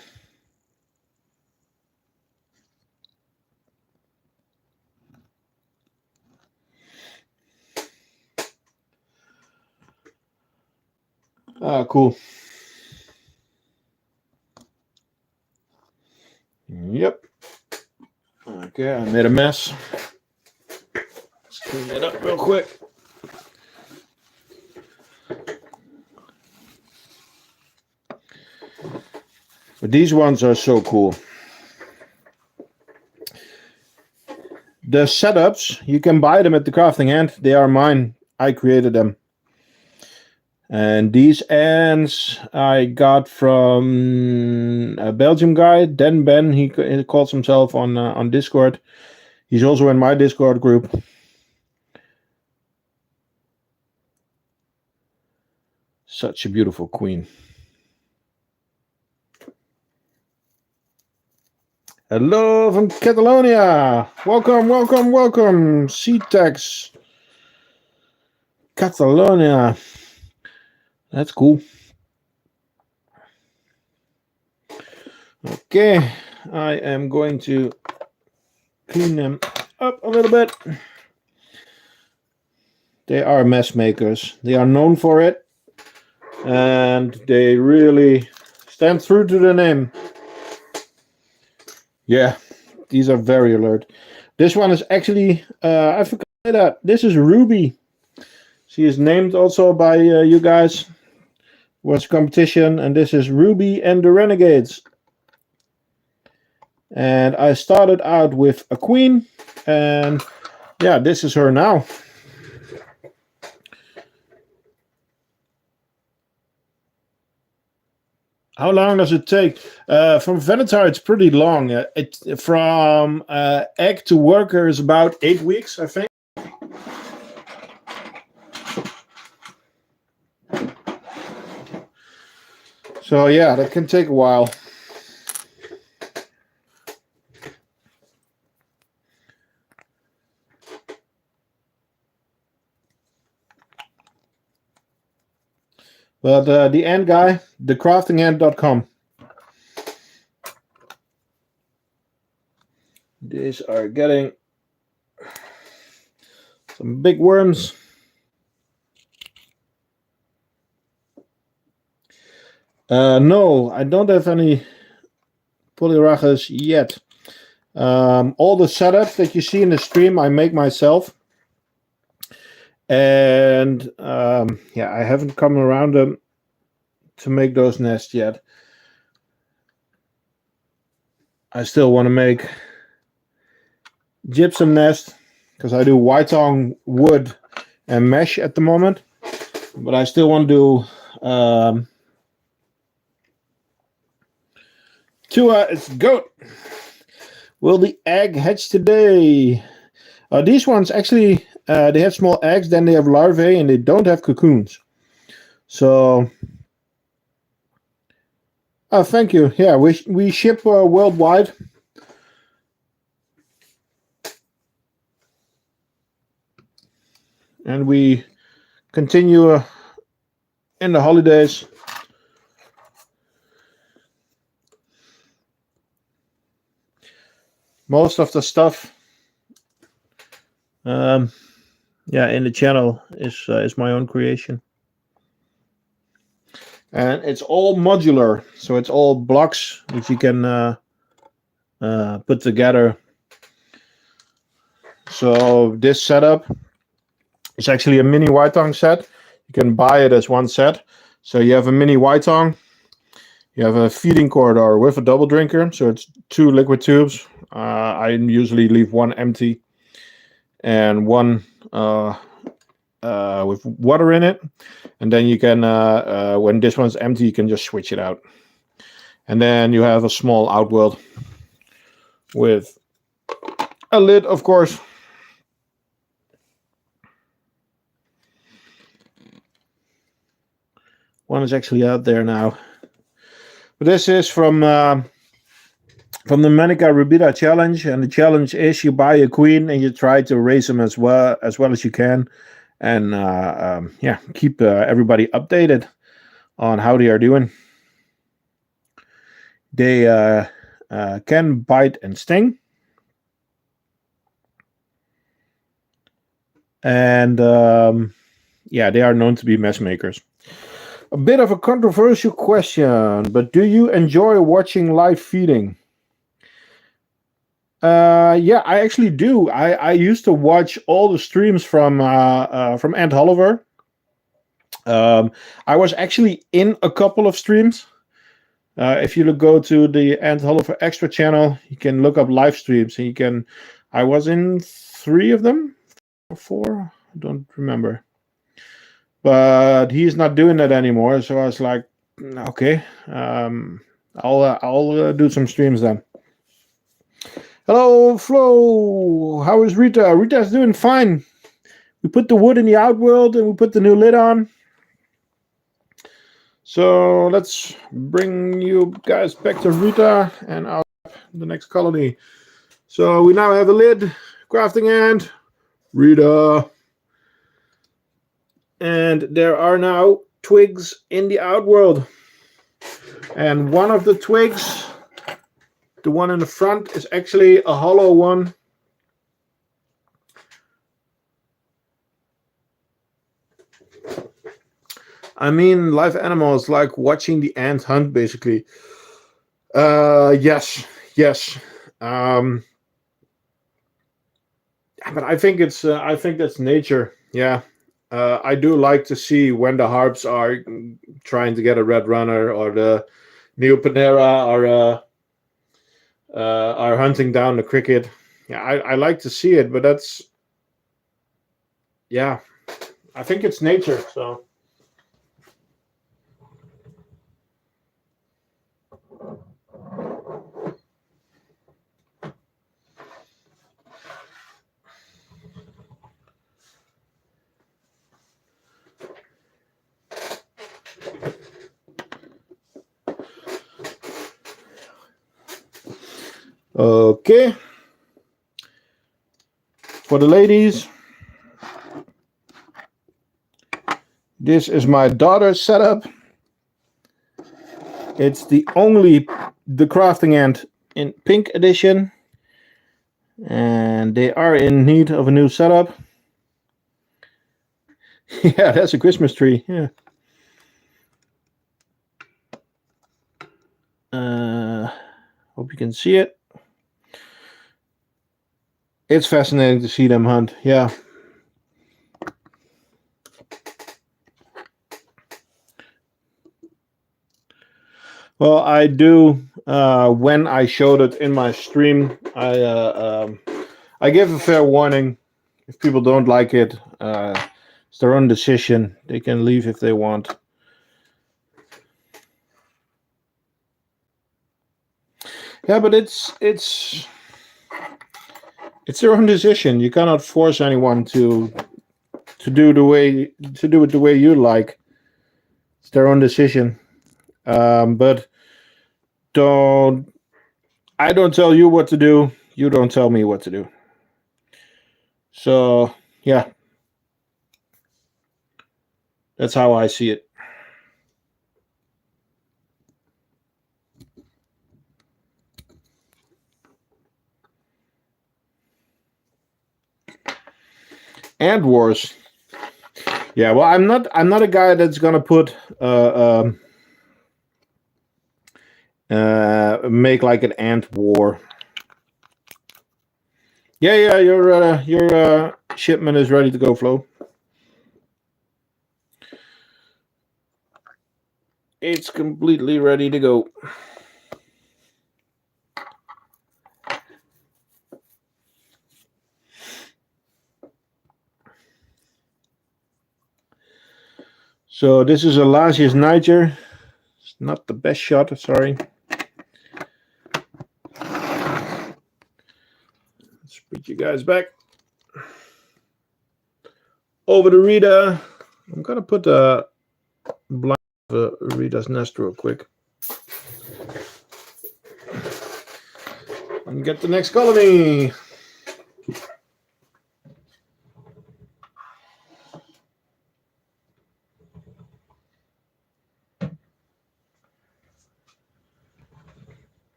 Ah, cool. Yep. Okay, I made a mess. Let's clean that up real quick. But these ones are so cool. The setups, you can buy them at the crafting end. They are mine. I created them. And these ants I got from a Belgium guy, Dan Ben. He calls himself on Discord. He's also in my Discord group. Such a beautiful queen. Hello from Catalonia. Welcome, welcome, welcome. C-Tex. Catalonia. That's cool. Okay, I am going to clean them up a little bit. They are mess makers. They are known for it. And they really stand true to the name. Yeah, these are very alert. This one is actually, I forgot that. This is Ruby. She is named also by you guys. Was competition, and this is Ruby and the Renegades. And I started out with a queen, and yeah, this is her now. How long does it take? From Venator, it's pretty long. From egg to worker is about 8 weeks, I think. So yeah, that can take a while. But the end guy, thecraftingend.com. These are getting some big worms. No, I don't have any polyragas yet. All the setups that you see in the stream, I make myself. And yeah, I haven't come around them to make those nests yet. I still want to make gypsum nest because I do white-tongue wood and mesh at the moment. But I still want to do it's goat. Will the egg hatch today? These ones actually, they have small eggs, then they have larvae, and they don't have cocoons. So, thank you. Yeah, we ship worldwide. And we continue in the holidays. Most of the stuff, yeah, in the channel is my own creation, and it's all modular, so it's all blocks which you can put together. So this setup is actually a mini white tongue set. You can buy it as one set. So you have a mini white tongue. You have a feeding corridor with a double drinker, so it's 2 liquid tubes. I usually leave one empty and one with water in it. And then you can, when this one's empty, you can just switch it out. And then you have a small outworld with a lid, of course. One is actually out there now. But this is from the Manica rubida challenge, and the challenge is you buy a queen and you try to raise them as well as you can, and yeah, keep everybody updated on how they are doing. They can bite and sting. And yeah, they are known to be mess makers. A bit of a controversial question, but do you enjoy watching live feeding? Yeah, I actually do. I used to watch all the streams from Ant Oliver. I was actually in a couple of streams. If you go to the Ant Oliver Extra channel, you can look up live streams, and you can. I was in 3 of them, or 4. I don't remember. But he's not doing that anymore, so I was like, okay, I'll do some streams then. Hello, Flo. How is Rita? Rita's doing fine. We put the wood in the outworld and we put the new lid on. So let's bring you guys back to Rita and out the next colony. So we now have a lid, crafting ant, Rita. And there are now twigs in the outworld. And one of the twigs, the one in the front, is actually a hollow one. I mean, live animals like watching the ant hunt, basically. Yes. But I think that's nature. Yeah. I do like to see when the harps are trying to get a red runner, or the Neopanera are hunting down the cricket. Yeah, I like to see it, but that's, yeah, I think it's nature. So. Okay. For the ladies, this is my daughter's setup. It's the crafting ant in pink edition, and they are in need of a new setup. Yeah, that's a Christmas tree. Yeah. Hope you can see it. It's fascinating to see them hunt. Yeah. Well, I do. When I showed it in my stream, I give a fair warning. If people don't like it, it's their own decision. They can leave if they want. Yeah, but it's their own decision. You cannot force anyone to do it the way you like. It's their own decision. But I don't tell you what to do. You don't tell me what to do. So yeah, that's how I see it. Ant wars. Yeah, well, I'm not a guy that's gonna put make like an ant war. Yeah, your shipment is ready to go, Flo. It's completely ready to go. So this is a Lasius niger. It's not the best shot, sorry. Let's put you guys back. Over to Rita. I'm gonna put a blind of Rita's nest real quick. And get the next colony.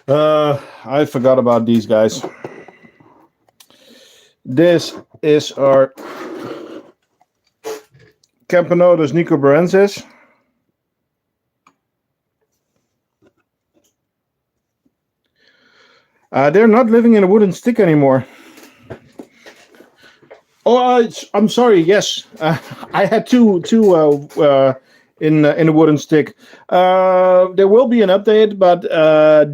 I forgot about these guys. This is our Camponotus nicobarensis. They're not living in a wooden stick anymore. Oh, I'm sorry. Yes, I had two in a wooden stick. There will be an update, but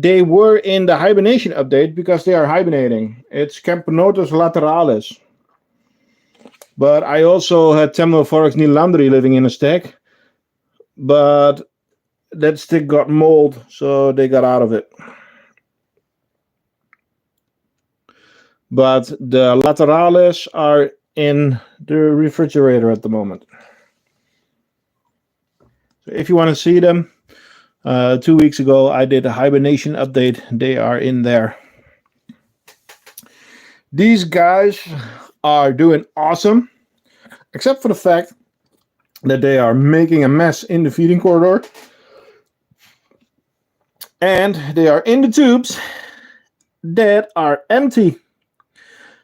they were in the hibernation update because they are hibernating. It's Camponotus lateralis. But I also had Temnothorax nilandri living in a stick, but that stick got mold, so they got out of it. But the lateralis are in the refrigerator at the moment. So if you want to see them, 2 weeks ago I did a hibernation update. They are in there. These guys are doing awesome, except for the fact that they are making a mess in the feeding corridor. And they are in the tubes that are empty.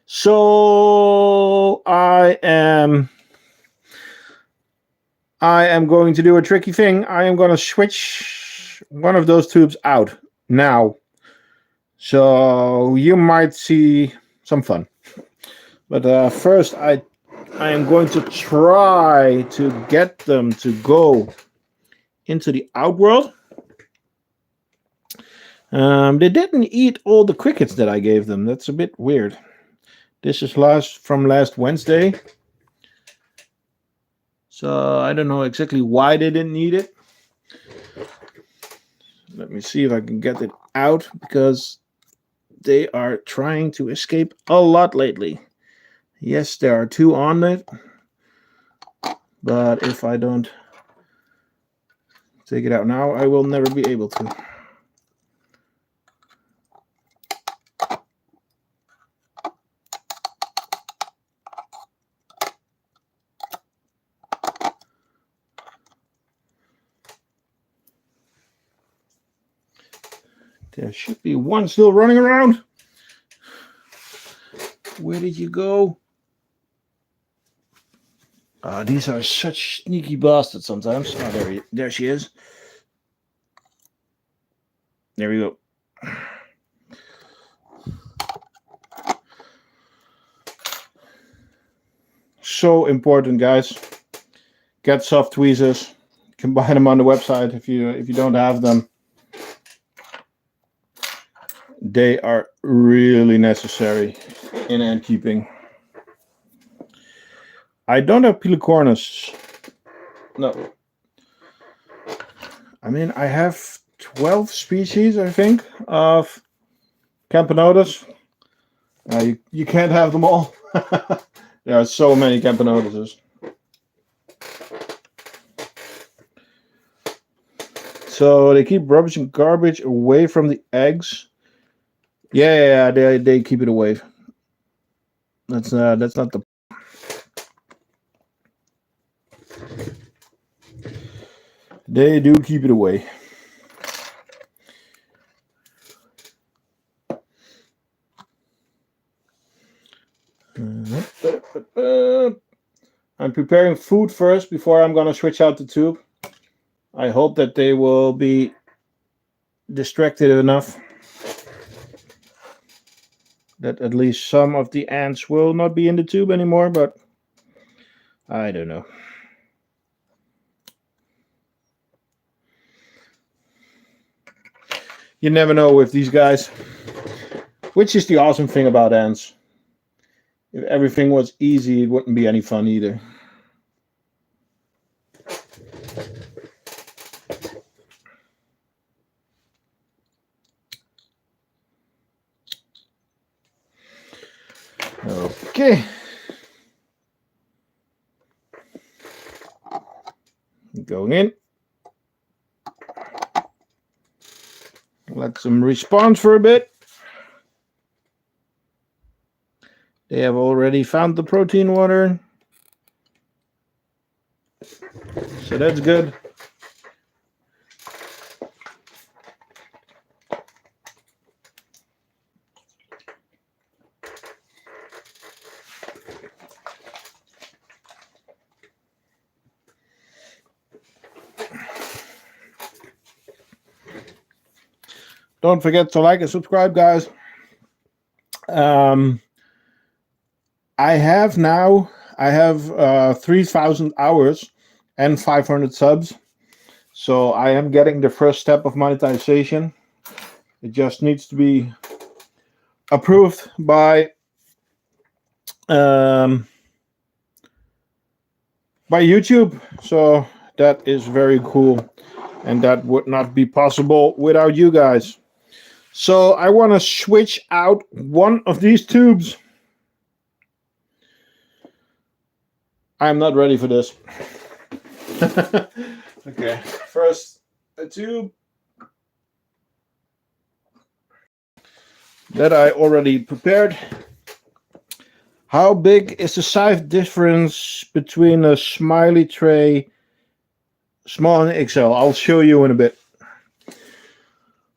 So I am going to do a tricky thing. I am going to switch one of those tubes out now. So you might see some fun. But first I am going to try to get them to go into the outworld. They didn't eat all the crickets that I gave them. That's a bit weird. This is from last Wednesday. So I don't know exactly why they didn't eat it. Let me see if I can get it out, because they are trying to escape a lot lately. Yes, there are 2 on it. But if I don't take it out now, I will never be able to. There should be one still running around. Where did you go? These are such sneaky bastards sometimes. Oh, there she is. There we go. So important, guys. Get soft tweezers. You can buy them on the website if you don't have them. They are really necessary in ant keeping. I don't have Pelicornus. No. I mean, I have 12 species, I think, of Camponotus. You can't have them all. There are so many Camponotuses. So they keep rubbish and garbage away from the eggs. Yeah, they keep it away. That's not the. They do keep it away. I'm preparing food first before I'm going to switch out the tube. I hope that they will be distracted enough that at least some of the ants will not be in the tube anymore, but I don't know. You never know with these guys, which is the awesome thing about ants. If everything was easy, it wouldn't be any fun either. Okay. Going in. Let them respond for a bit. They have already found the protein water. So that's good. Don't forget to like and subscribe, guys. I have 3,000 hours and 500 subs. So I am getting the first step of monetization. It just needs to be approved by YouTube. So that is very cool. And that would not be possible without you guys. So I want to switch out one of these tubes. I'm not ready for this. Okay, first a tube that I already prepared. How big is the size difference between a smiley tray, small and XL? I'll show you in a bit.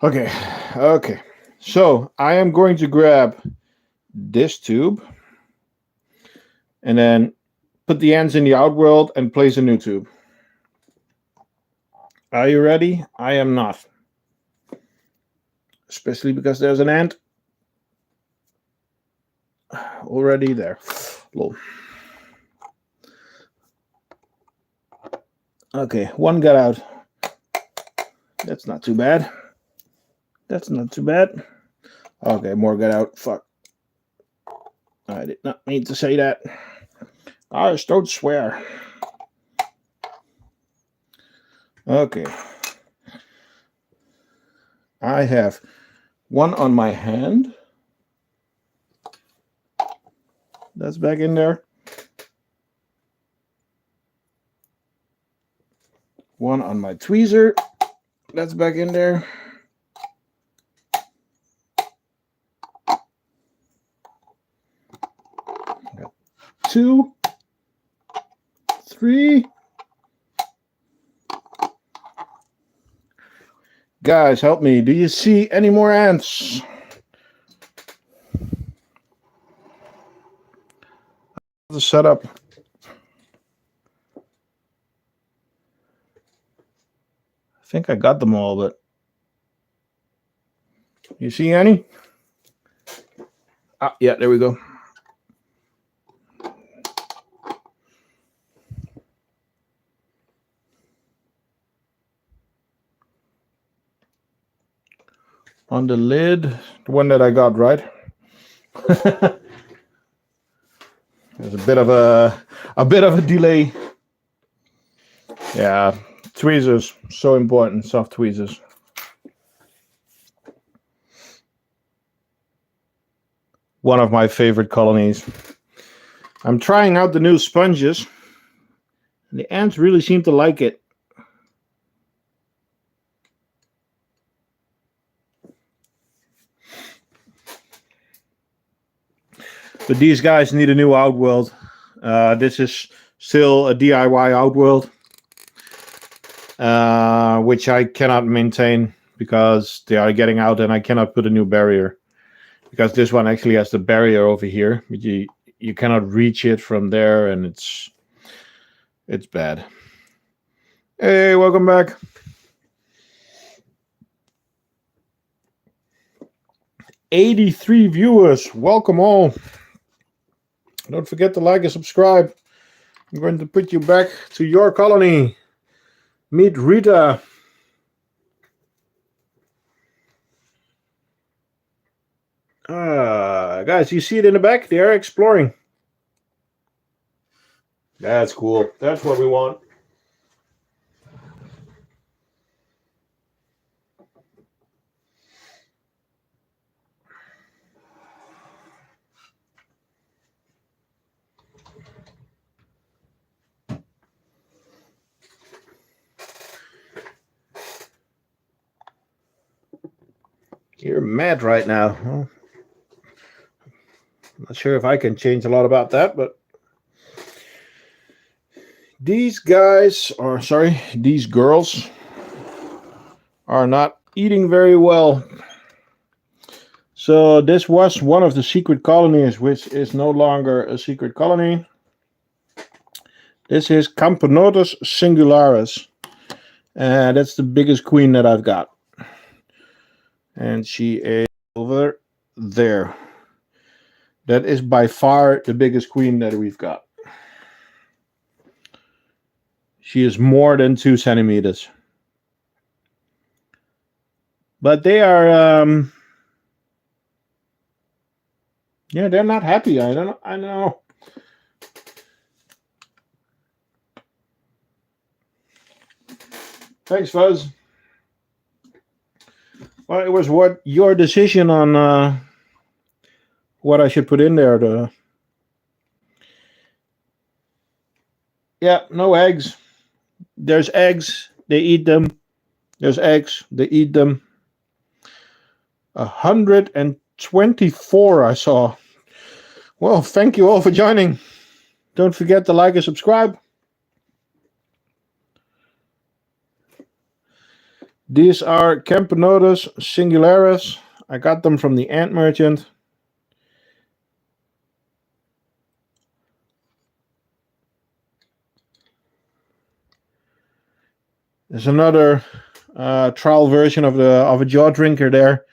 Okay. So I am going to grab this tube and then put the ends in the outworld and place a new tube. Are you ready? I am not. Especially because there's an end already there. Lol. Okay, one got out. That's not too bad. That's not too bad. Okay, more got out. Fuck. I did not mean to say that. I just don't swear. Okay. I have one on my hand. That's back in there. One on my tweezer. That's back in there. Got 2, 3. Guys, help me. Do you see any more ants? The setup. I think I got them all, but you see any? Ah, yeah, there we go. On the lid, the one that I got right. There's a bit of a delay. Yeah, tweezers, so important, soft tweezers. One of my favorite colonies. I'm trying out the new sponges. The ants really seem to like it. But these guys need a new outworld. This is still a DIY outworld, which I cannot maintain because they are getting out and I cannot put a new barrier. Because this one actually has the barrier over here, but you cannot reach it from there, and it's bad. Hey, welcome back. '83 viewers, welcome all. Don't forget to like and subscribe. I'm going to put you back to your colony. Meet Rita. Guys, you see it in the back? They are exploring. That's cool. That's what we want. You're mad right now. Well, I'm not sure if I can change a lot about that, but these guys, or sorry, these girls are not eating very well. So this was one of the secret colonies, which is no longer a secret colony. This is Camponotus singularis. That's the biggest queen that I've got. And she is over there. That is by far the biggest queen that we've got. She is more than 2 centimeters. But they are, yeah, they're not happy. I don't know. Thanks, Fuzz. Well, it was your decision on what I should put in there. Yeah, no eggs. There's eggs. They eat them. There's eggs. They eat them. 124 I saw. Well, thank you all for joining. Don't forget to like and subscribe. These are Camponotus singularis. I got them from the ant merchant. There's another trial version of a jaw drinker there,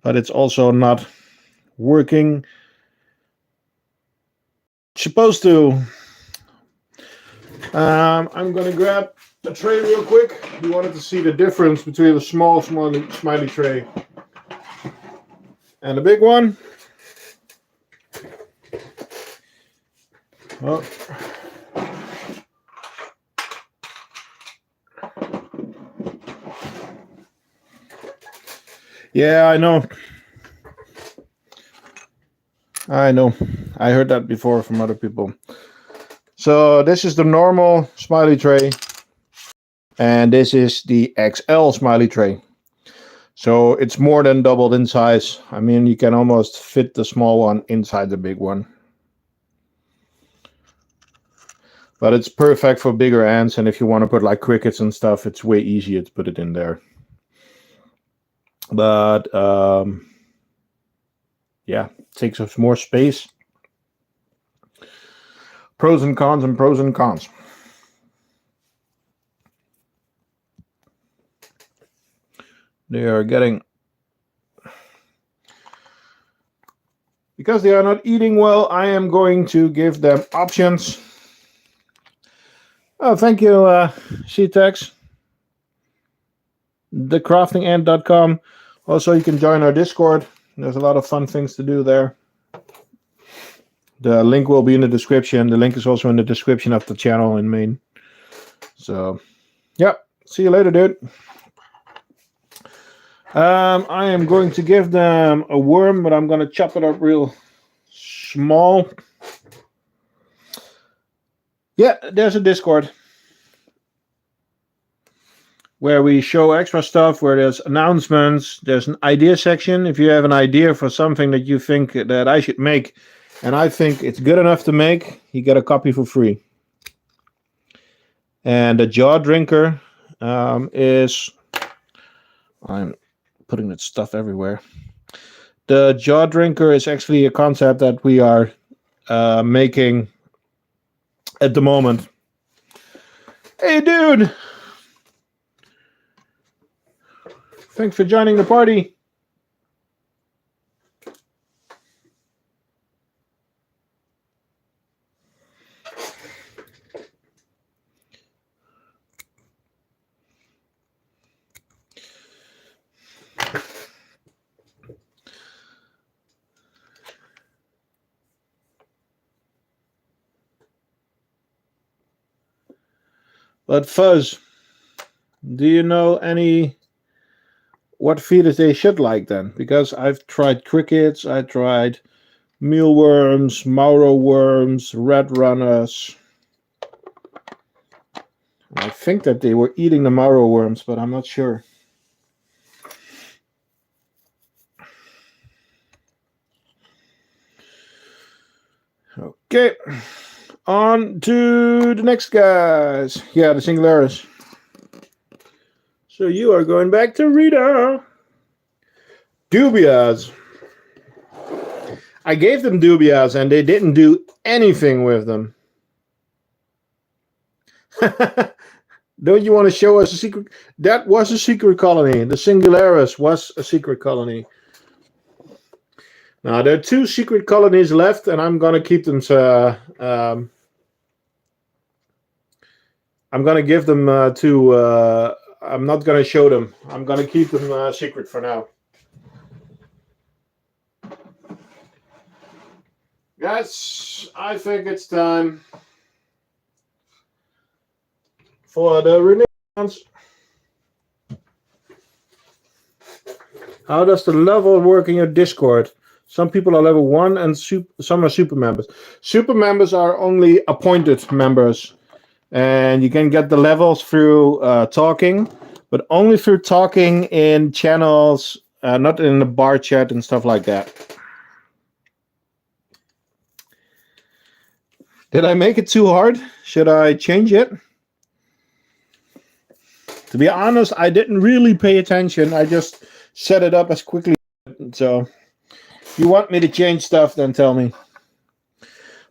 but it's also not working. It's supposed to. I'm gonna grab a tray real quick. You wanted to see the difference between a small smiley tray and a big one. Oh. Yeah, I know. I heard that before from other people. So this is the normal smiley tray, and this is the XL smiley tray. So it's more than doubled in size. I mean, you can almost fit the small one inside the big one. But it's perfect for bigger ants, and if you want to put like crickets and stuff, it's way easier to put it in there. But yeah, it takes up more space. Pros and cons and pros and cons. They are getting, because they are not eating well, I am going to give them options. Oh, thank you, CTEX. thecraftingant.com. Also, you can join our Discord. There's a lot of fun things to do there. The link will be in the description. The link is also in the description of the channel in main. So, yeah. See you later, dude. I am going to give them a worm, but I'm going to chop it up real small. Yeah, there's a Discord where we show extra stuff, where there's announcements, there's an idea section. If you have an idea for something that you think that I should make, and I think it's good enough to make, you get a copy for free. And the jaw drinker is, I'm putting that stuff everywhere. The jaw drinker is actually a concept that we are making at the moment. Hey, dude! Thanks for joining the party. But Fuzz, do you know what feeders they should like then? Because I've tried crickets, I tried mealworms, Mauro worms, red runners. I think that they were eating the Mauro worms, but I'm not sure. Okay, on to the next guys. Yeah, the singularis. So you are going back to Rita. Dubias. I gave them dubias and they didn't do anything with them. Don't you want to show us a secret? That was a secret colony. The Singularis was a secret colony. Now there are 2 secret colonies left, and I'm gonna keep them. I'm gonna give them to. I'm not gonna show them. I'm gonna keep them secret for now. Guys, I think it's time for the Renaissance. How does the level work in your Discord? Some people are level 1 and some are super members. Super members are only appointed members. And you can get the levels through talking, but only through talking in channels, not in the bar chat and stuff like that. Did I make it too hard? Should I change it? To be honest, I didn't really pay attention. I just set it up as quickly. So if you want me to change stuff, then tell me.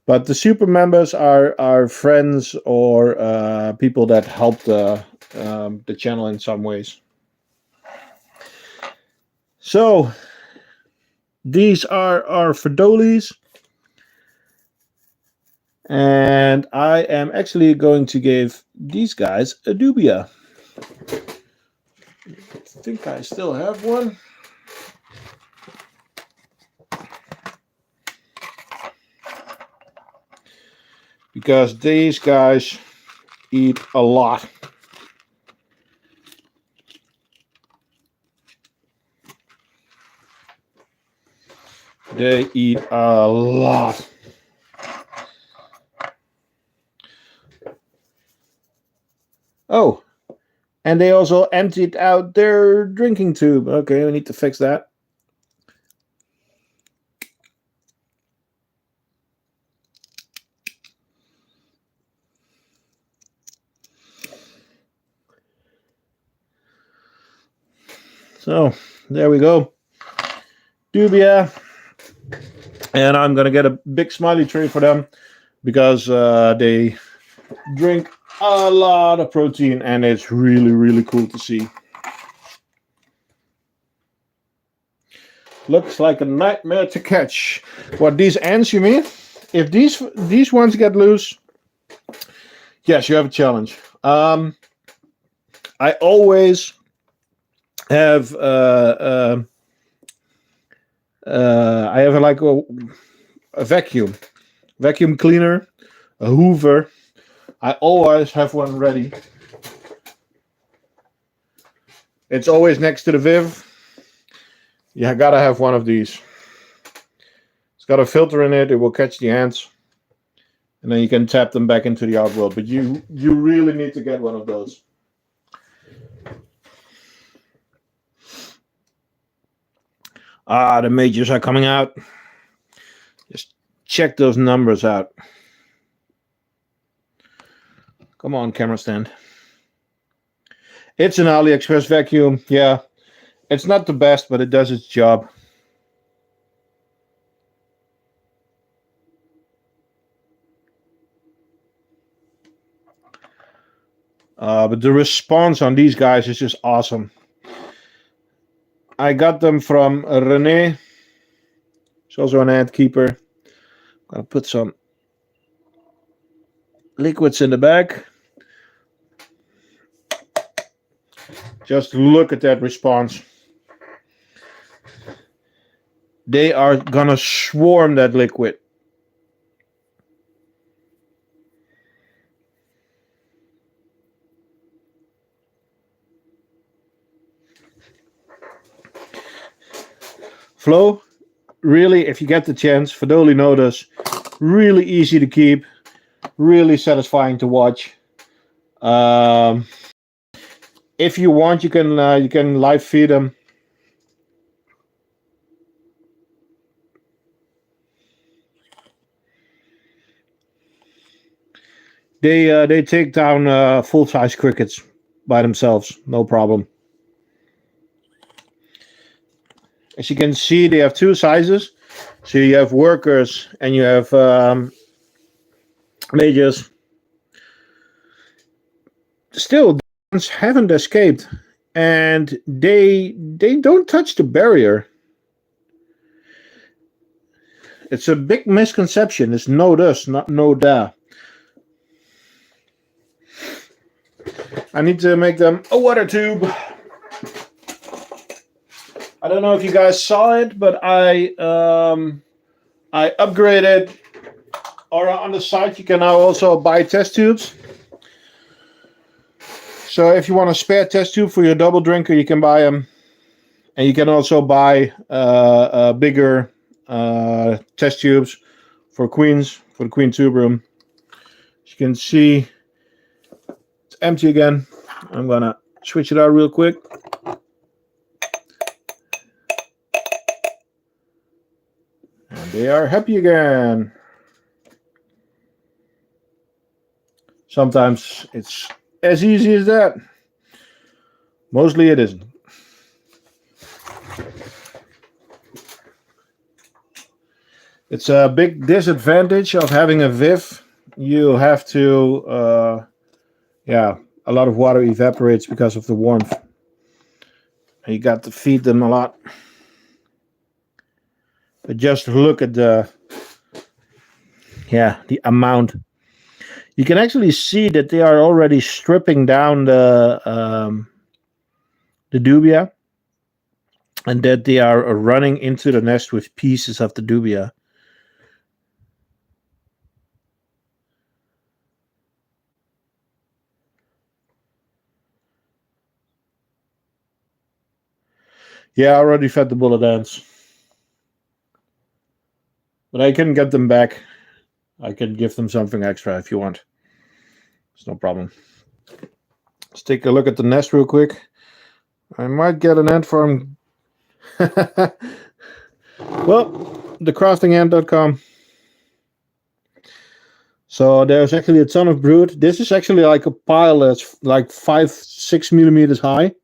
But the super members are friends or people that help the channel in some ways. So these are our Fidolis. And I am actually going to give these guys a dubia. I think I still have one. Because these guys eat a lot. They eat a lot. Oh, and they also emptied out their drinking tube. Okay, we need to fix that. So, there we go. Dubia. And I'm going to get a big smiley tray for them because they drink a lot of protein and it's really, really cool to see. Looks like a nightmare to catch. What, these ants, you mean? If these ones get loose, yes, you have a challenge. I always have I have like a vacuum cleaner, a Hoover. I always have one ready. It's always next to the Viv. You gotta have one of these. It's got a filter in it. It will catch the ants, and then you can tap them back into the outworld. But you really need to get one of those. The majors are coming out. Just check those numbers out. Come on, camera stand. It's an AliExpress vacuum. Yeah, it's not the best, but it does its job. But the response on these guys is just awesome. I got them from Rene. He's also an ant keeper. I'm going to put some liquids in the bag. Just look at that response. They are going to swarm that liquid. Flow, really, if you get the chance, Fidolinotus, really easy to keep, really satisfying to watch. If you want, you can live feed them. They take down full-size crickets by themselves, no problem. As you can see, they have two sizes. So you have workers and you have majors. still, the ones haven't escaped, and they don't touch the barrier. It's a big misconception. It's no this, not no da. I need to make them a water tube. I don't know if you guys saw it, but I upgraded. Or on the site, you can now also buy test tubes. So if you want a spare test tube for your double drinker, you can buy them. And you can also buy bigger test tubes for queens, for the queen tube room. As you can see, it's empty again. I'm going to switch it out real quick. And they are happy again. Sometimes it's as easy as that. Mostly it isn't. It's a big disadvantage of having a VIF. You have to, a lot of water evaporates because of the warmth. You got to feed them a lot. But just look at the amount. You can actually see that they are already stripping down the dubia, and that they are running into the nest with pieces of the dubia. Yeah, I already fed the bullet ants. But I can get them back. I can give them something extra if you want. It's no problem. Let's take a look at the nest real quick. I might get an ant farm. Well, thecraftingant.com. So there's actually a ton of brood. This is actually like a pile that's like 5-6 millimeters high.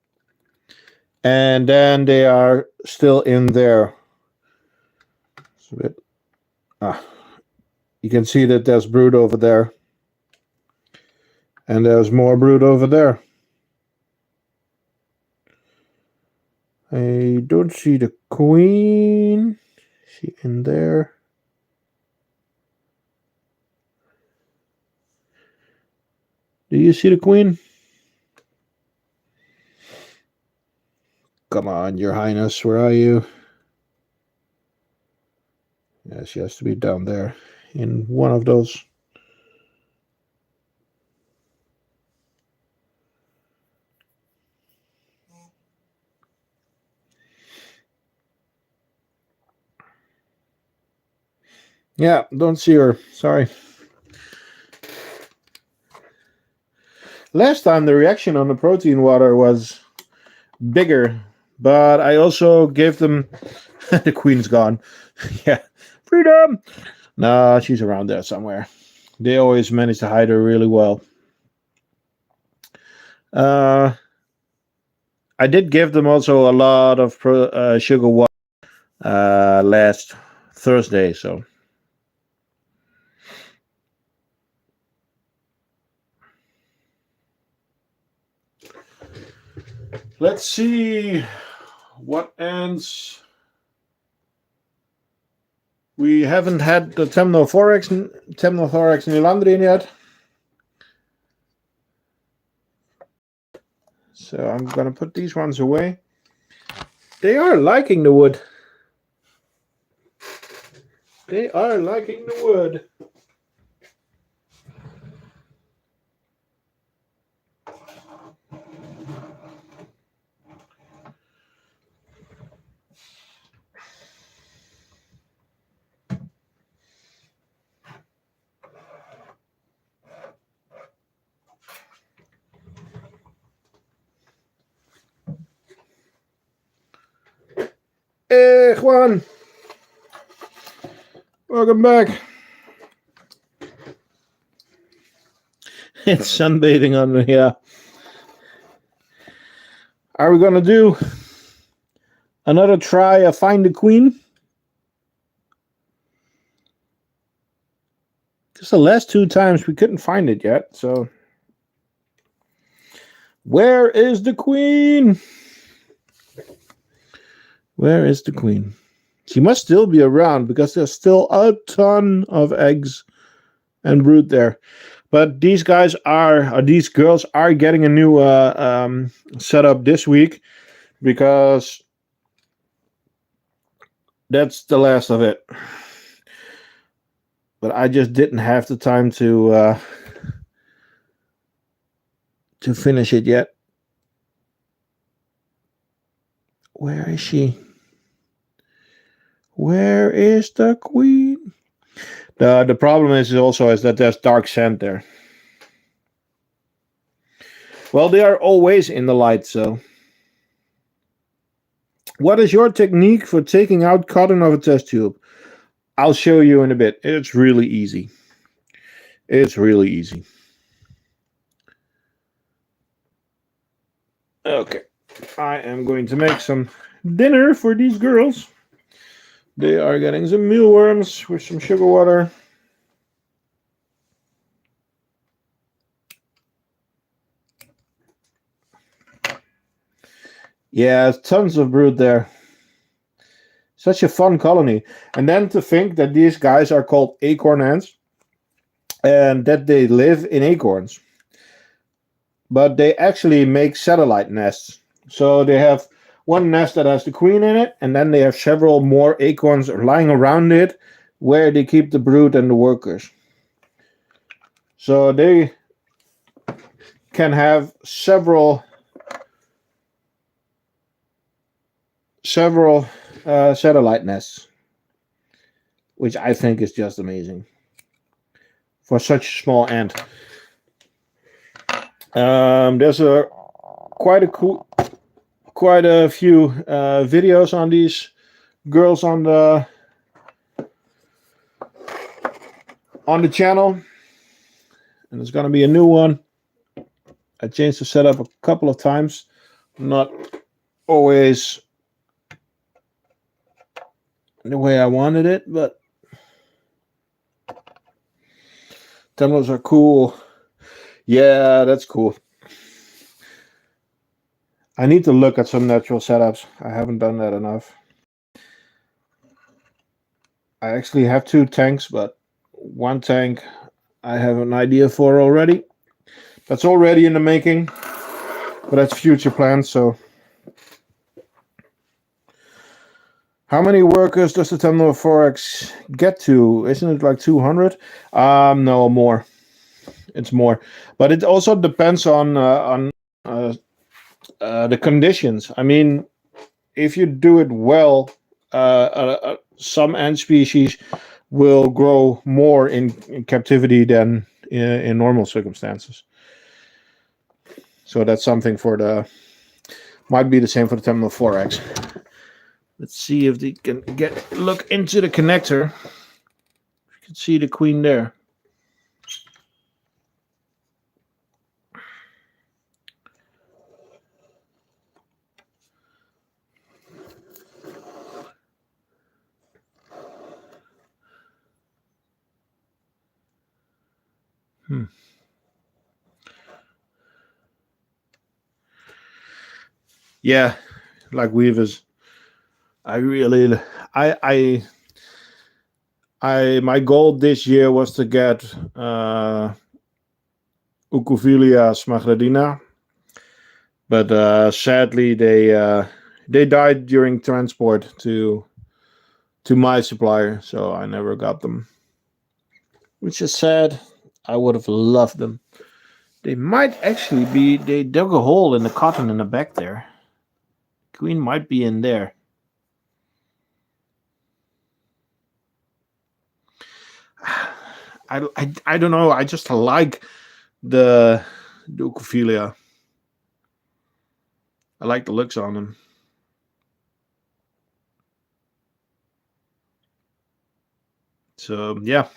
And then they are still in there. It's a bit. You can see that there's brood over there. And there's more brood over there. I don't see the queen. Is she in there? Do you see the queen? Come on, Your Highness, where are you? Yeah, she has to be down there in one of those. Yeah, don't see her. Sorry. Last time the reaction on the protein water was bigger, but I also gave them... The queen's gone. Yeah. Freedom! Nah, she's around there somewhere. They always manage to hide her really well. I did give them also a lot of sugar water last Thursday, so... Let's see what ants. We haven't had the Temnothorax Nilandrian yet. So I'm going to put these ones away. They are liking the wood. They are liking the wood. Hey, Juan. Welcome back. It's sunbathing on me, yeah. Are we going to do another try of Find the Queen? Because the last two times we couldn't find it yet, so... Where is the queen? Where is the queen? She must still be around because there's still a ton of eggs and brood there. But these girls are getting a new setup this week because that's the last of it. But I just didn't have the time to finish it yet. Where is she? Where is the queen? The problem is that there's dark sand there. Well, they are always in the light, so. What is your technique for taking out cotton of a test tube? I'll show you in a bit. It's really easy. It's really easy. Okay. I am going to make some dinner for these girls. They are getting some mealworms with some sugar water. Yeah, tons of brood there. Such a fun colony. And then to think that these guys are called acorn ants and that they live in acorns. But they actually make satellite nests. So they have one nest that has the queen in it, and then they have several more acorns lying around it where they keep the brood and the workers. So they can have several satellite nests, which I think is just amazing for such a small ant. There's quite a few videos on these girls on the channel, and there's gonna be a new one. I changed the setup a couple of times, not always the way I wanted it, but demos are cool. Yeah, that's cool. I need to look at some natural setups. I haven't done that enough. I actually have 2 tanks, but one tank I have an idea for already. That's already in the making, but that's future plans. So, how many workers does the Temnothorax get to? Isn't it like 200? No, more. It's more, but it also depends on the conditions. I mean, if you do it well, some ant species will grow more in captivity than in normal circumstances. So that's something might be the same for the Temnothorax. Let's see if they can look into the connector. You can see the queen there. Yeah, like weavers. My goal this year was to get Ucophilia smagradina, but sadly they died during transport to my supplier, so I never got them, which is sad. I would have loved them. They might actually be. They dug a hole in the cotton in the back there. Queen might be in there. I don't know. I just like the Ucophilia. I like the looks on them. So yeah,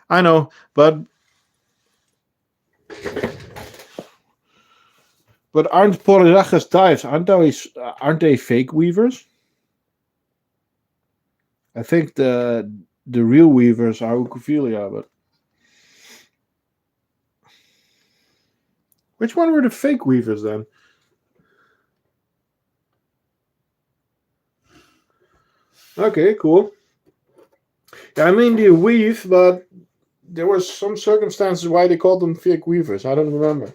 I know, but aren't Polyrachus dives? Aren't they fake weavers? I think the real weavers are Ucophilia, but Which one were the fake weavers then? Okay, cool. Yeah, I mean they weave, but there was some circumstances why they called them fake weavers. I don't remember.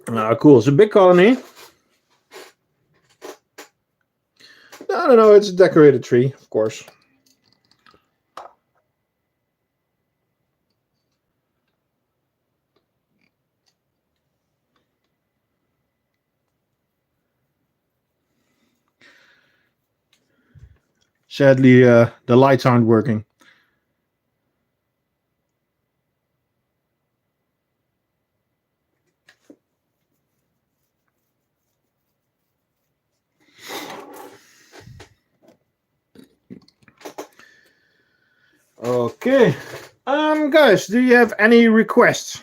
Ah, cool. It's a big colony. No, it's a decorated tree, of course. Sadly, the lights aren't working. Okay. Guys, do you have any requests?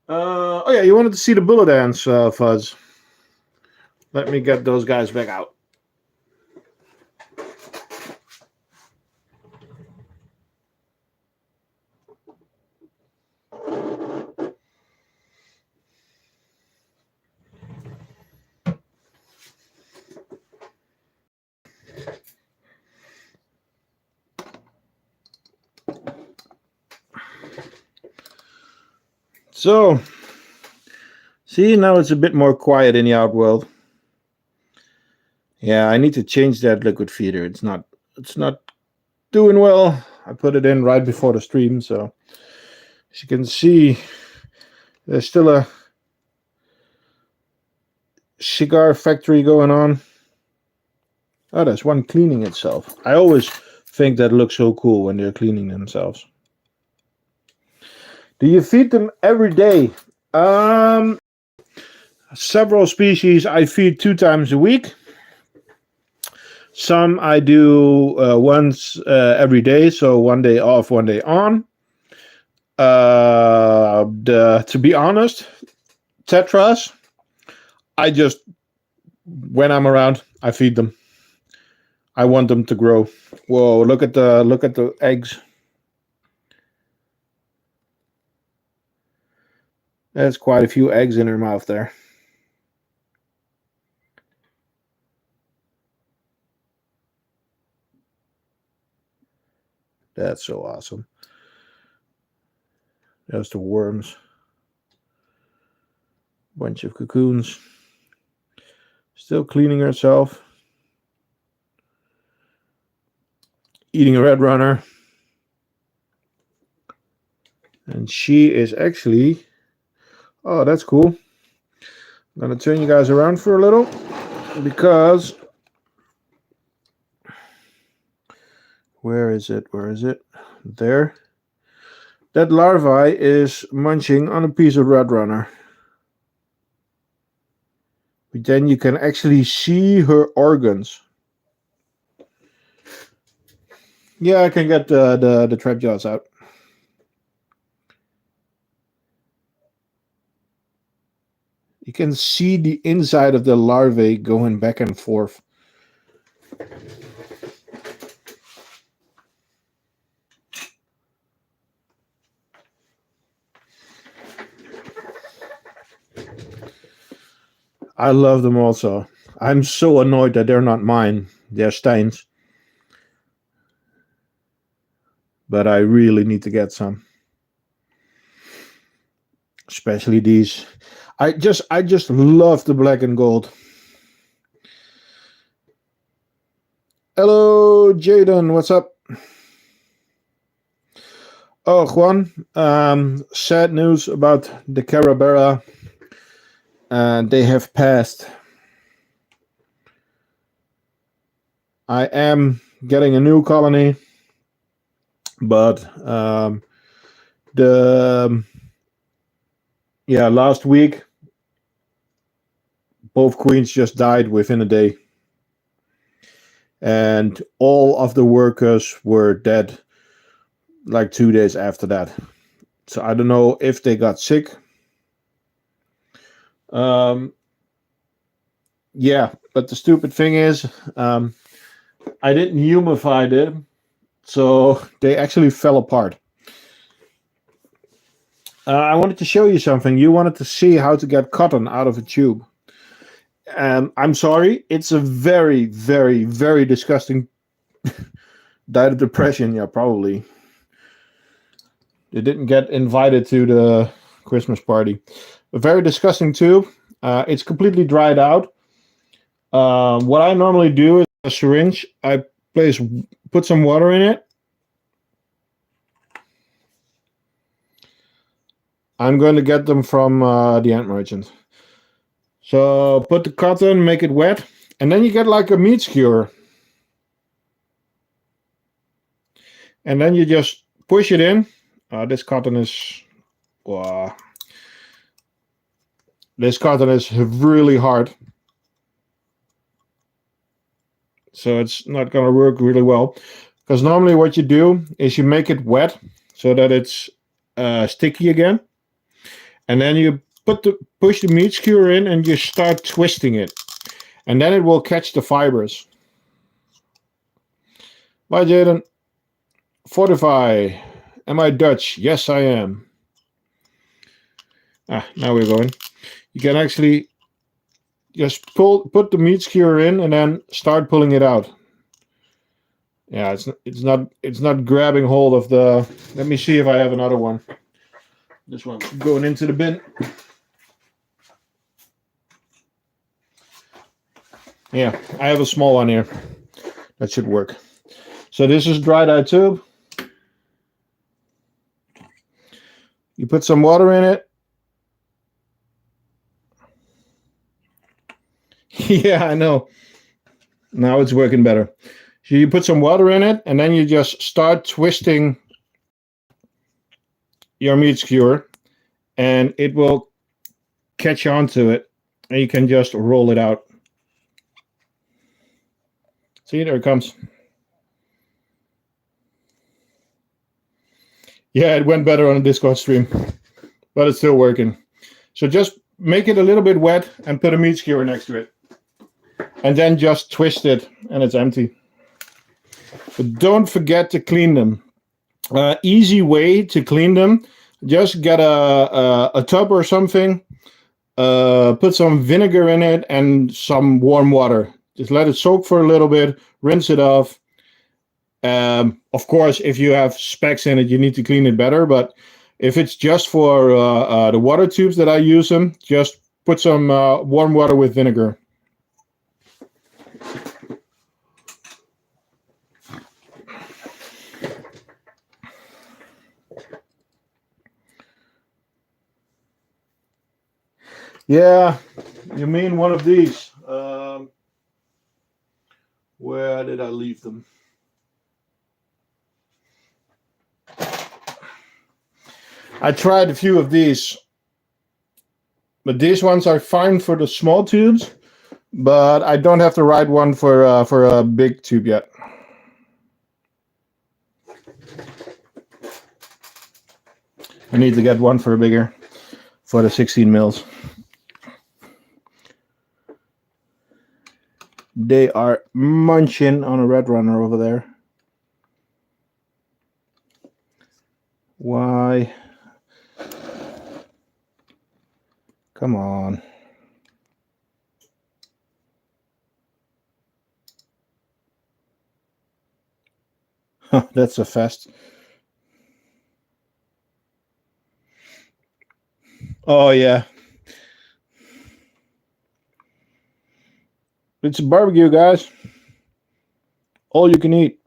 Oh yeah, you wanted to see the bullet ants, Fuzz. Let me get those guys back out. So, see, now it's a bit more quiet in the outworld. Yeah, I need to change that liquid feeder. It's not doing well. I put it in right before the stream, so as you can see, there's still a cigar factory going on. Oh, there's one cleaning itself. I always think that looks so cool when they're cleaning themselves. Do you feed them every day? Several species I feed 2 times a week. Some I do once every day, so 1 day off, 1 day on. To be honest, tetras, I just, when I'm around, I feed them. I want them to grow. Whoa, look at the eggs. There's quite a few eggs in her mouth there. That's so awesome. There's the worms. Bunch of cocoons. Still cleaning herself. Eating a red runner. And she is actually... Oh, that's cool. I'm going to turn you guys around for a little. Because... Where is it? There. That larvae is munching on a piece of red runner. But then you can actually see her organs. Yeah, I can get the trap jaws out. You can see the inside of the larvae going back and forth. I love them also. I'm so annoyed that they're not mine. They're Stein's. But I really need to get some. Especially these. I just love the black and gold. Hello, Jaden. What's up? Oh, Juan. Sad news about the Carabera. They have passed. I am getting a new colony, but last week both queens just died within a day, and all of the workers were dead like 2 days after that. So I don't know if they got sick. Yeah, but the stupid thing is, I didn't humify them, so they actually fell apart. I wanted to show you something. You wanted to see how to get cotton out of a tube. I'm sorry, it's a very, very, very disgusting diet of depression. Yeah, probably. They didn't get invited to the Christmas party. A very disgusting tube. It's completely dried out. What I normally do is a syringe. I put some water in it. I'm going to get them from the ant merchant. So put the cotton, make it wet, and then you get like a meat skewer. And then you just push it in. This cotton is really hard. So it's not going to work really well. Because normally what you do is you make it wet so that it's sticky again. And then you push the meat skewer in and you start twisting it. And then it will catch the fibers. Bye, Jaden. Fortify. Am I Dutch? Yes, I am. Now we're going. You can actually just put the meat skewer in and then start pulling it out. Yeah, it's not grabbing hold of the. Let me see if I have another one. This one going into the bin. Yeah, I have a small one here. That should work. So this is dried out tube. You put some water in it. Yeah, I know. Now it's working better. So you put some water in it, and then you just start twisting your meat skewer, and it will catch onto it, and you can just roll it out. See, there it comes. Yeah, it went better on the Discord stream, but it's still working. So just make it a little bit wet and put a meat skewer next to it. And then just twist it, and it's empty. But don't forget to clean them. Easy way to clean them. Just get a tub or something. Put some vinegar in it and some warm water. Just let it soak for a little bit. Rinse it off. Of course, if you have specks in it, you need to clean it better. But if it's just for the water tubes that I use them, just put some warm water with vinegar. Yeah, you mean one of these. Where did I leave them? I tried a few of these, but these ones are fine for the small tubes, but I don't have the right one for a big tube yet. I need to get one for a bigger, for the 16 mils. They are munching on a red runner over there. Why? Come on. Huh, that's a fast. Oh, yeah. It's a barbecue, guys. All you can eat.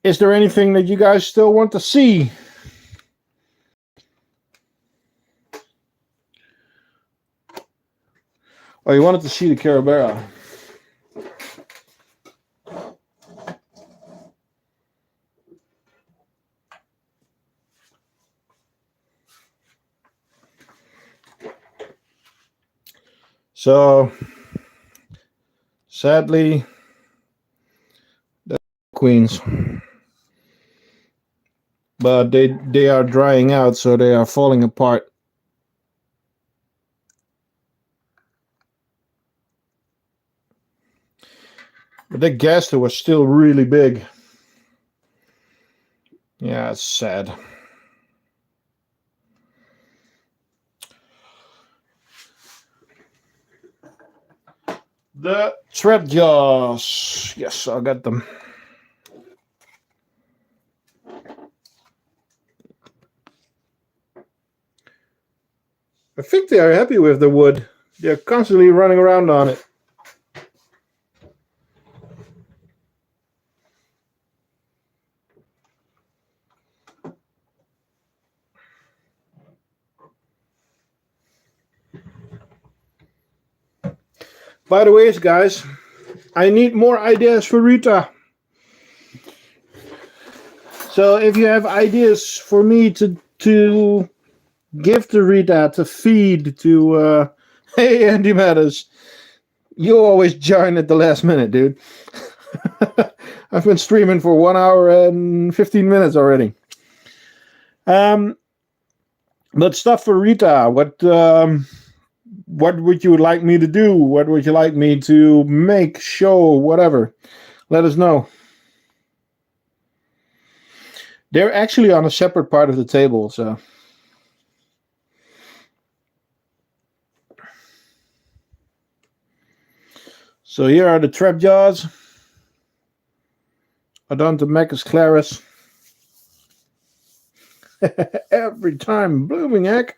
Is there anything that you guys still want to see? Oh, you wanted to see the carabera. So, sadly, the queens. but they are drying out, so they are falling apart. But the gaster was still really big. Yeah, it's sad. The trap jaws. Yes, I got them. I think they are happy with the wood. They're constantly running around on it. By the way, guys, I need more ideas for Rita. So if you have ideas for me to give to Rita, to feed, to hey, Andy Matters, you always join at the last minute, dude. I've been streaming for 1 hour and 15 minutes already. But stuff for Rita. What would you like me to do? What would you like me to make, show, whatever? Let us know. They're actually on a separate part of the table, so. So here are the trap jaws. Odontomachus clarus. Every time, blooming heck.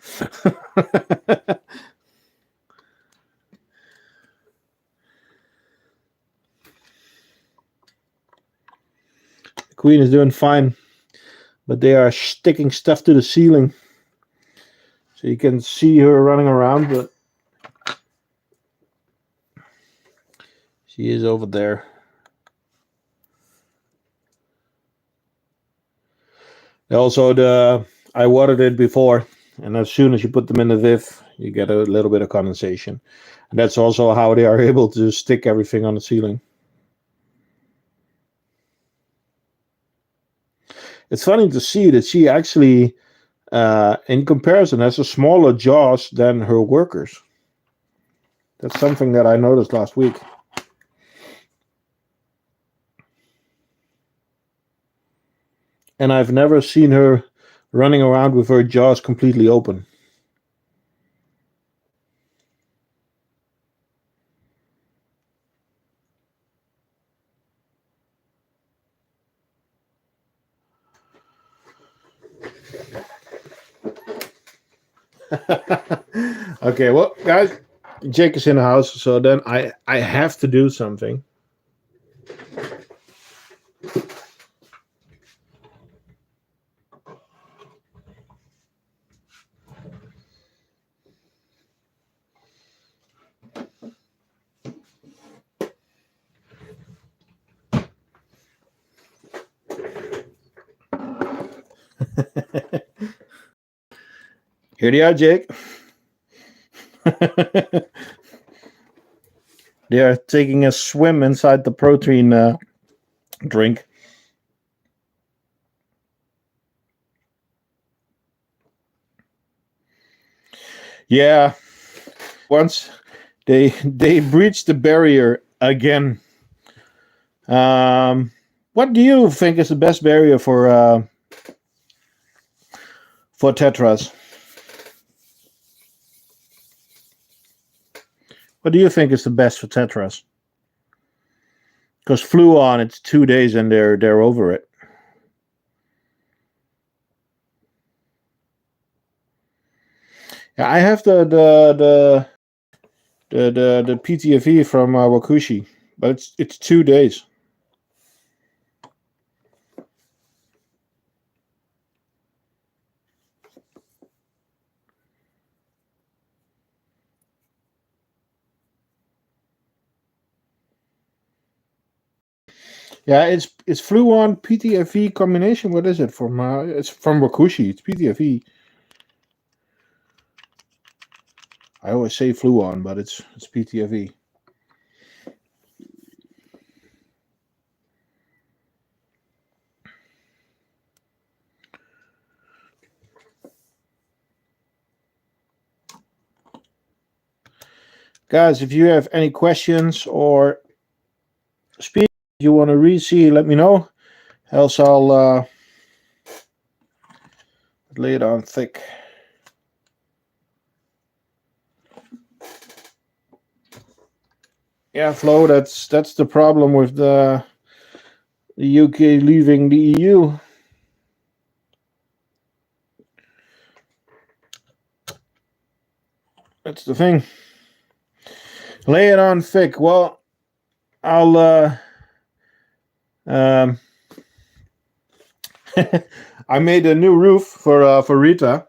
The queen is doing fine, but they are sticking stuff to the ceiling. So you can see her running around, but she is over there. Also, I watered it before, and as soon as you put them in the viv, you get a little bit of condensation. And that's also how they are able to stick everything on the ceiling. It's funny to see that she actually, in comparison, has a smaller jaws than her workers. That's something that I noticed last week. And I've never seen her running around with her jaws completely open. Okay, well, guys, Jake is in the house, so then I have to do something. Here they are, Jake. They are taking a swim inside the protein drink. Yeah, once they breached the barrier again. What do you think is the best barrier for tetras? What do you think is the best for tetras? Because fluon, it's 2 days and they're over it. Yeah, I have the PTFE from Wakushi, but it's 2 days. Yeah, it's fluon PTFE combination. What is it from? It's from Wakushi. It's PTFE. I always say fluon, but it's PTFE. Guys, if you have any questions or speak you want to re-see, let me know. Else I'll lay it on thick. Yeah, Flo, that's the problem with the UK leaving the EU. That's the thing. Lay it on thick. Well, I'll I made a new roof for Rita.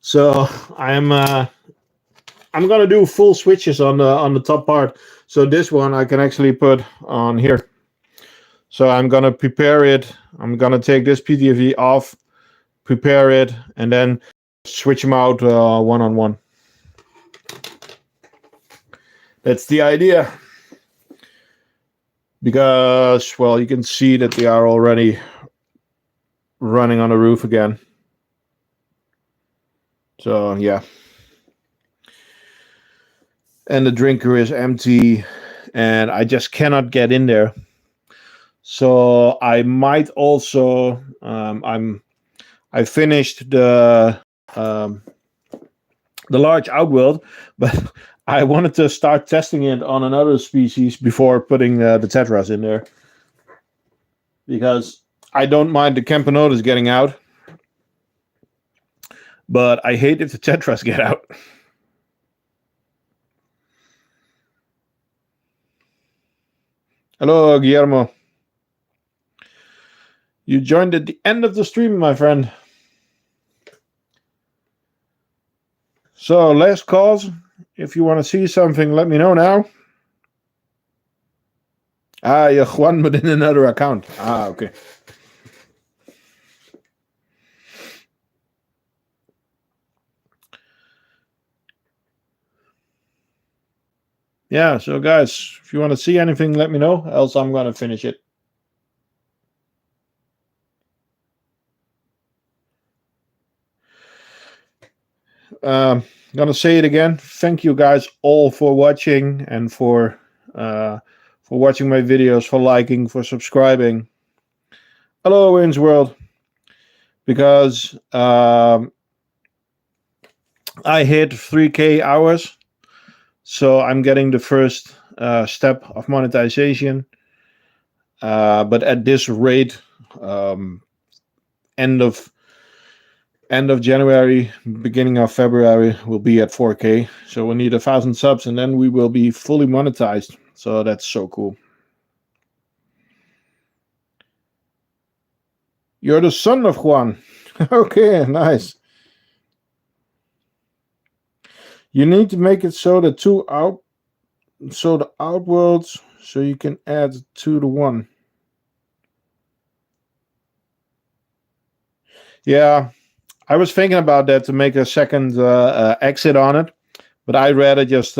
So I'm gonna do full switches on the top part. So this one I can actually put on here. So I'm gonna prepare it. I'm gonna take this PTFE off, prepare it, and then switch them out one on one. That's the idea. Because, well, you can see that they are already running on the roof again. So, yeah. And the drinker is empty, and I just cannot get in there. So I might also, I finished the large outworld, but I wanted to start testing it on another species before putting the tetras in there. Because I don't mind the Camponotus getting out, but I hate if the tetras get out. Hello, Guillermo. You joined at the end of the stream, my friend. So, last calls. If you want to see something, let me know now. Ah, you're Juan, but in another account. Ah, okay. Yeah, so guys, if you want to see anything, let me know. Else I'm going to finish it. I'm going to say it again. Thank you guys all for watching and for watching my videos, for liking, for subscribing. Hello, Wayne's World. Because I hit 3K hours. So I'm getting the first step of monetization. But at this rate, end of January, beginning of February, we'll be at 4K. So we need 1,000 subs, and then we will be fully monetized. So that's so cool. You're the son of Juan. Okay, nice. You need to make it so the the outworlds, so you can add 2 to 1. Yeah. I was thinking about that to make a second exit on it, but I'd rather just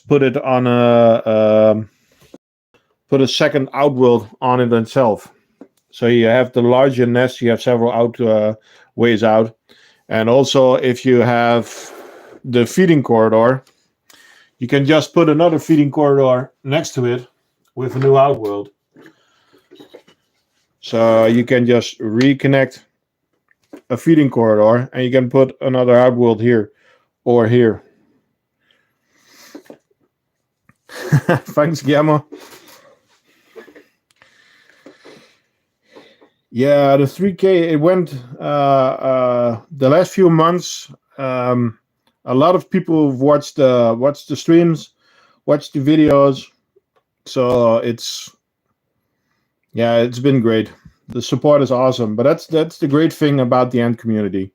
put it on put a second outworld on it itself. So you have the larger nest, you have several ways out, and also if you have the feeding corridor, you can just put another feeding corridor next to it with a new outworld. So you can just reconnect a feeding corridor and you can put another outworld here or here. Thanks, Guillermo. Yeah, the 3K, it went the last few months. A lot of people have watched the streams, watched the videos. So it's been great. The support is awesome, but that's the great thing about the Ant community.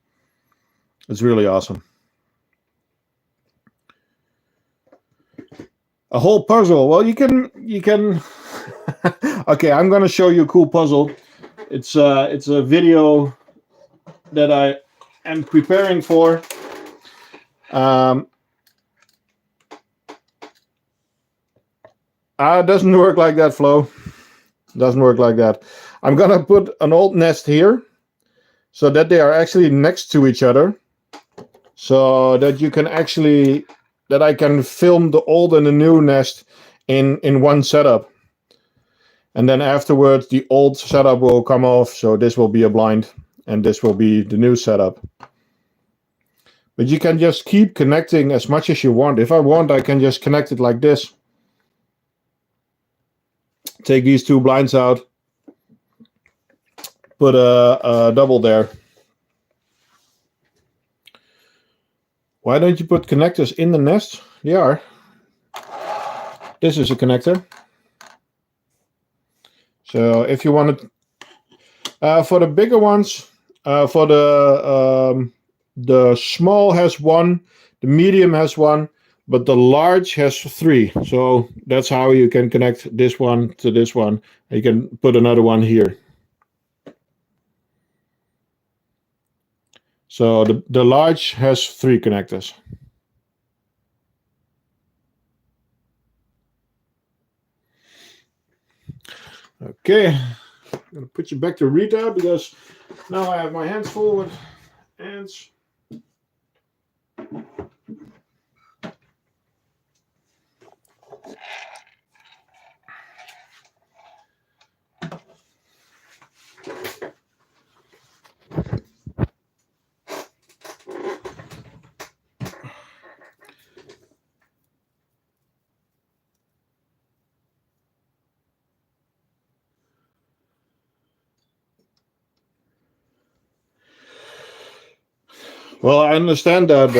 It's really awesome. A whole puzzle. Well, you can. Okay, I'm gonna show you a cool puzzle. It's a video that I am preparing for. It doesn't work like that, Flo. Doesn't work like that. I'm gonna put an old nest here, so that they are actually next to each other, so that you can actually, that I can film the old and the new nest in one setup. And then afterwards, the old setup will come off, so this will be a blind, and this will be the new setup. But you can just keep connecting as much as you want. If I want, I can just connect it like this. Take these two blinds out, put a double there. Why don't you put connectors in the nest? They are. This is a connector. So if you want it, for the bigger ones, for the small has one, the medium has one, but the large has 3. So that's how you can connect this one to this one. You can put another one here. So the large has 3 connectors. Okay, I'm going to put you back to Rita because now I have my hands full with ants. Well, I understand that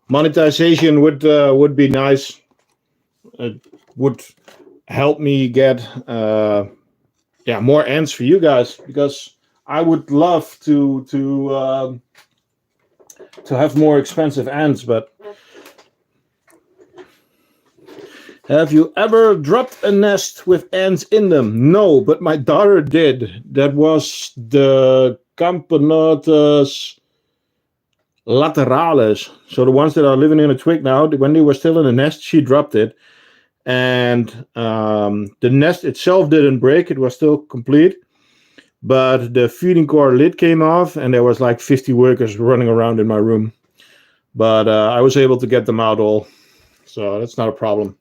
monetization would be nice. It would help me get more ants for you guys, because I would love to have more expensive ants. But have you ever dropped a nest with ants in them? No, but my daughter did. That was the Camponotus lateralis. So the ones that are living in a twig now, when they were still in the nest, she dropped it. And the nest itself didn't break. It was still complete. But the feeding core lid came off, and there was like 50 workers running around in my room. But I was able to get them out all. So that's not a problem.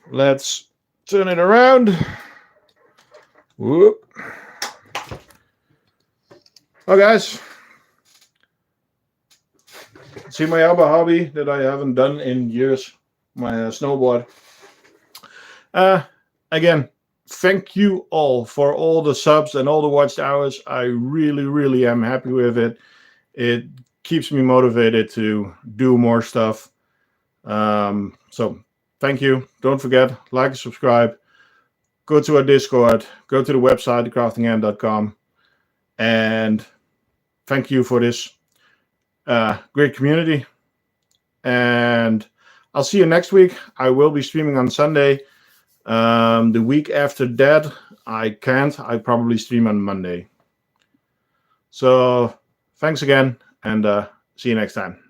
Let's turn it around. Whoop. Oh, guys. See my other hobby that I haven't done in years. My snowboard. Again, thank you all for all the subs and all the watched hours. I really, really am happy with it. It keeps me motivated to do more stuff. So thank you. Don't forget, like and subscribe. Go to our Discord. Go to the website, thecraftingant.com. And thank you for this great community. And I'll see you next week. I will be streaming on Sunday. The week after that, I can't. I probably stream on Monday. So thanks again, and see you next time.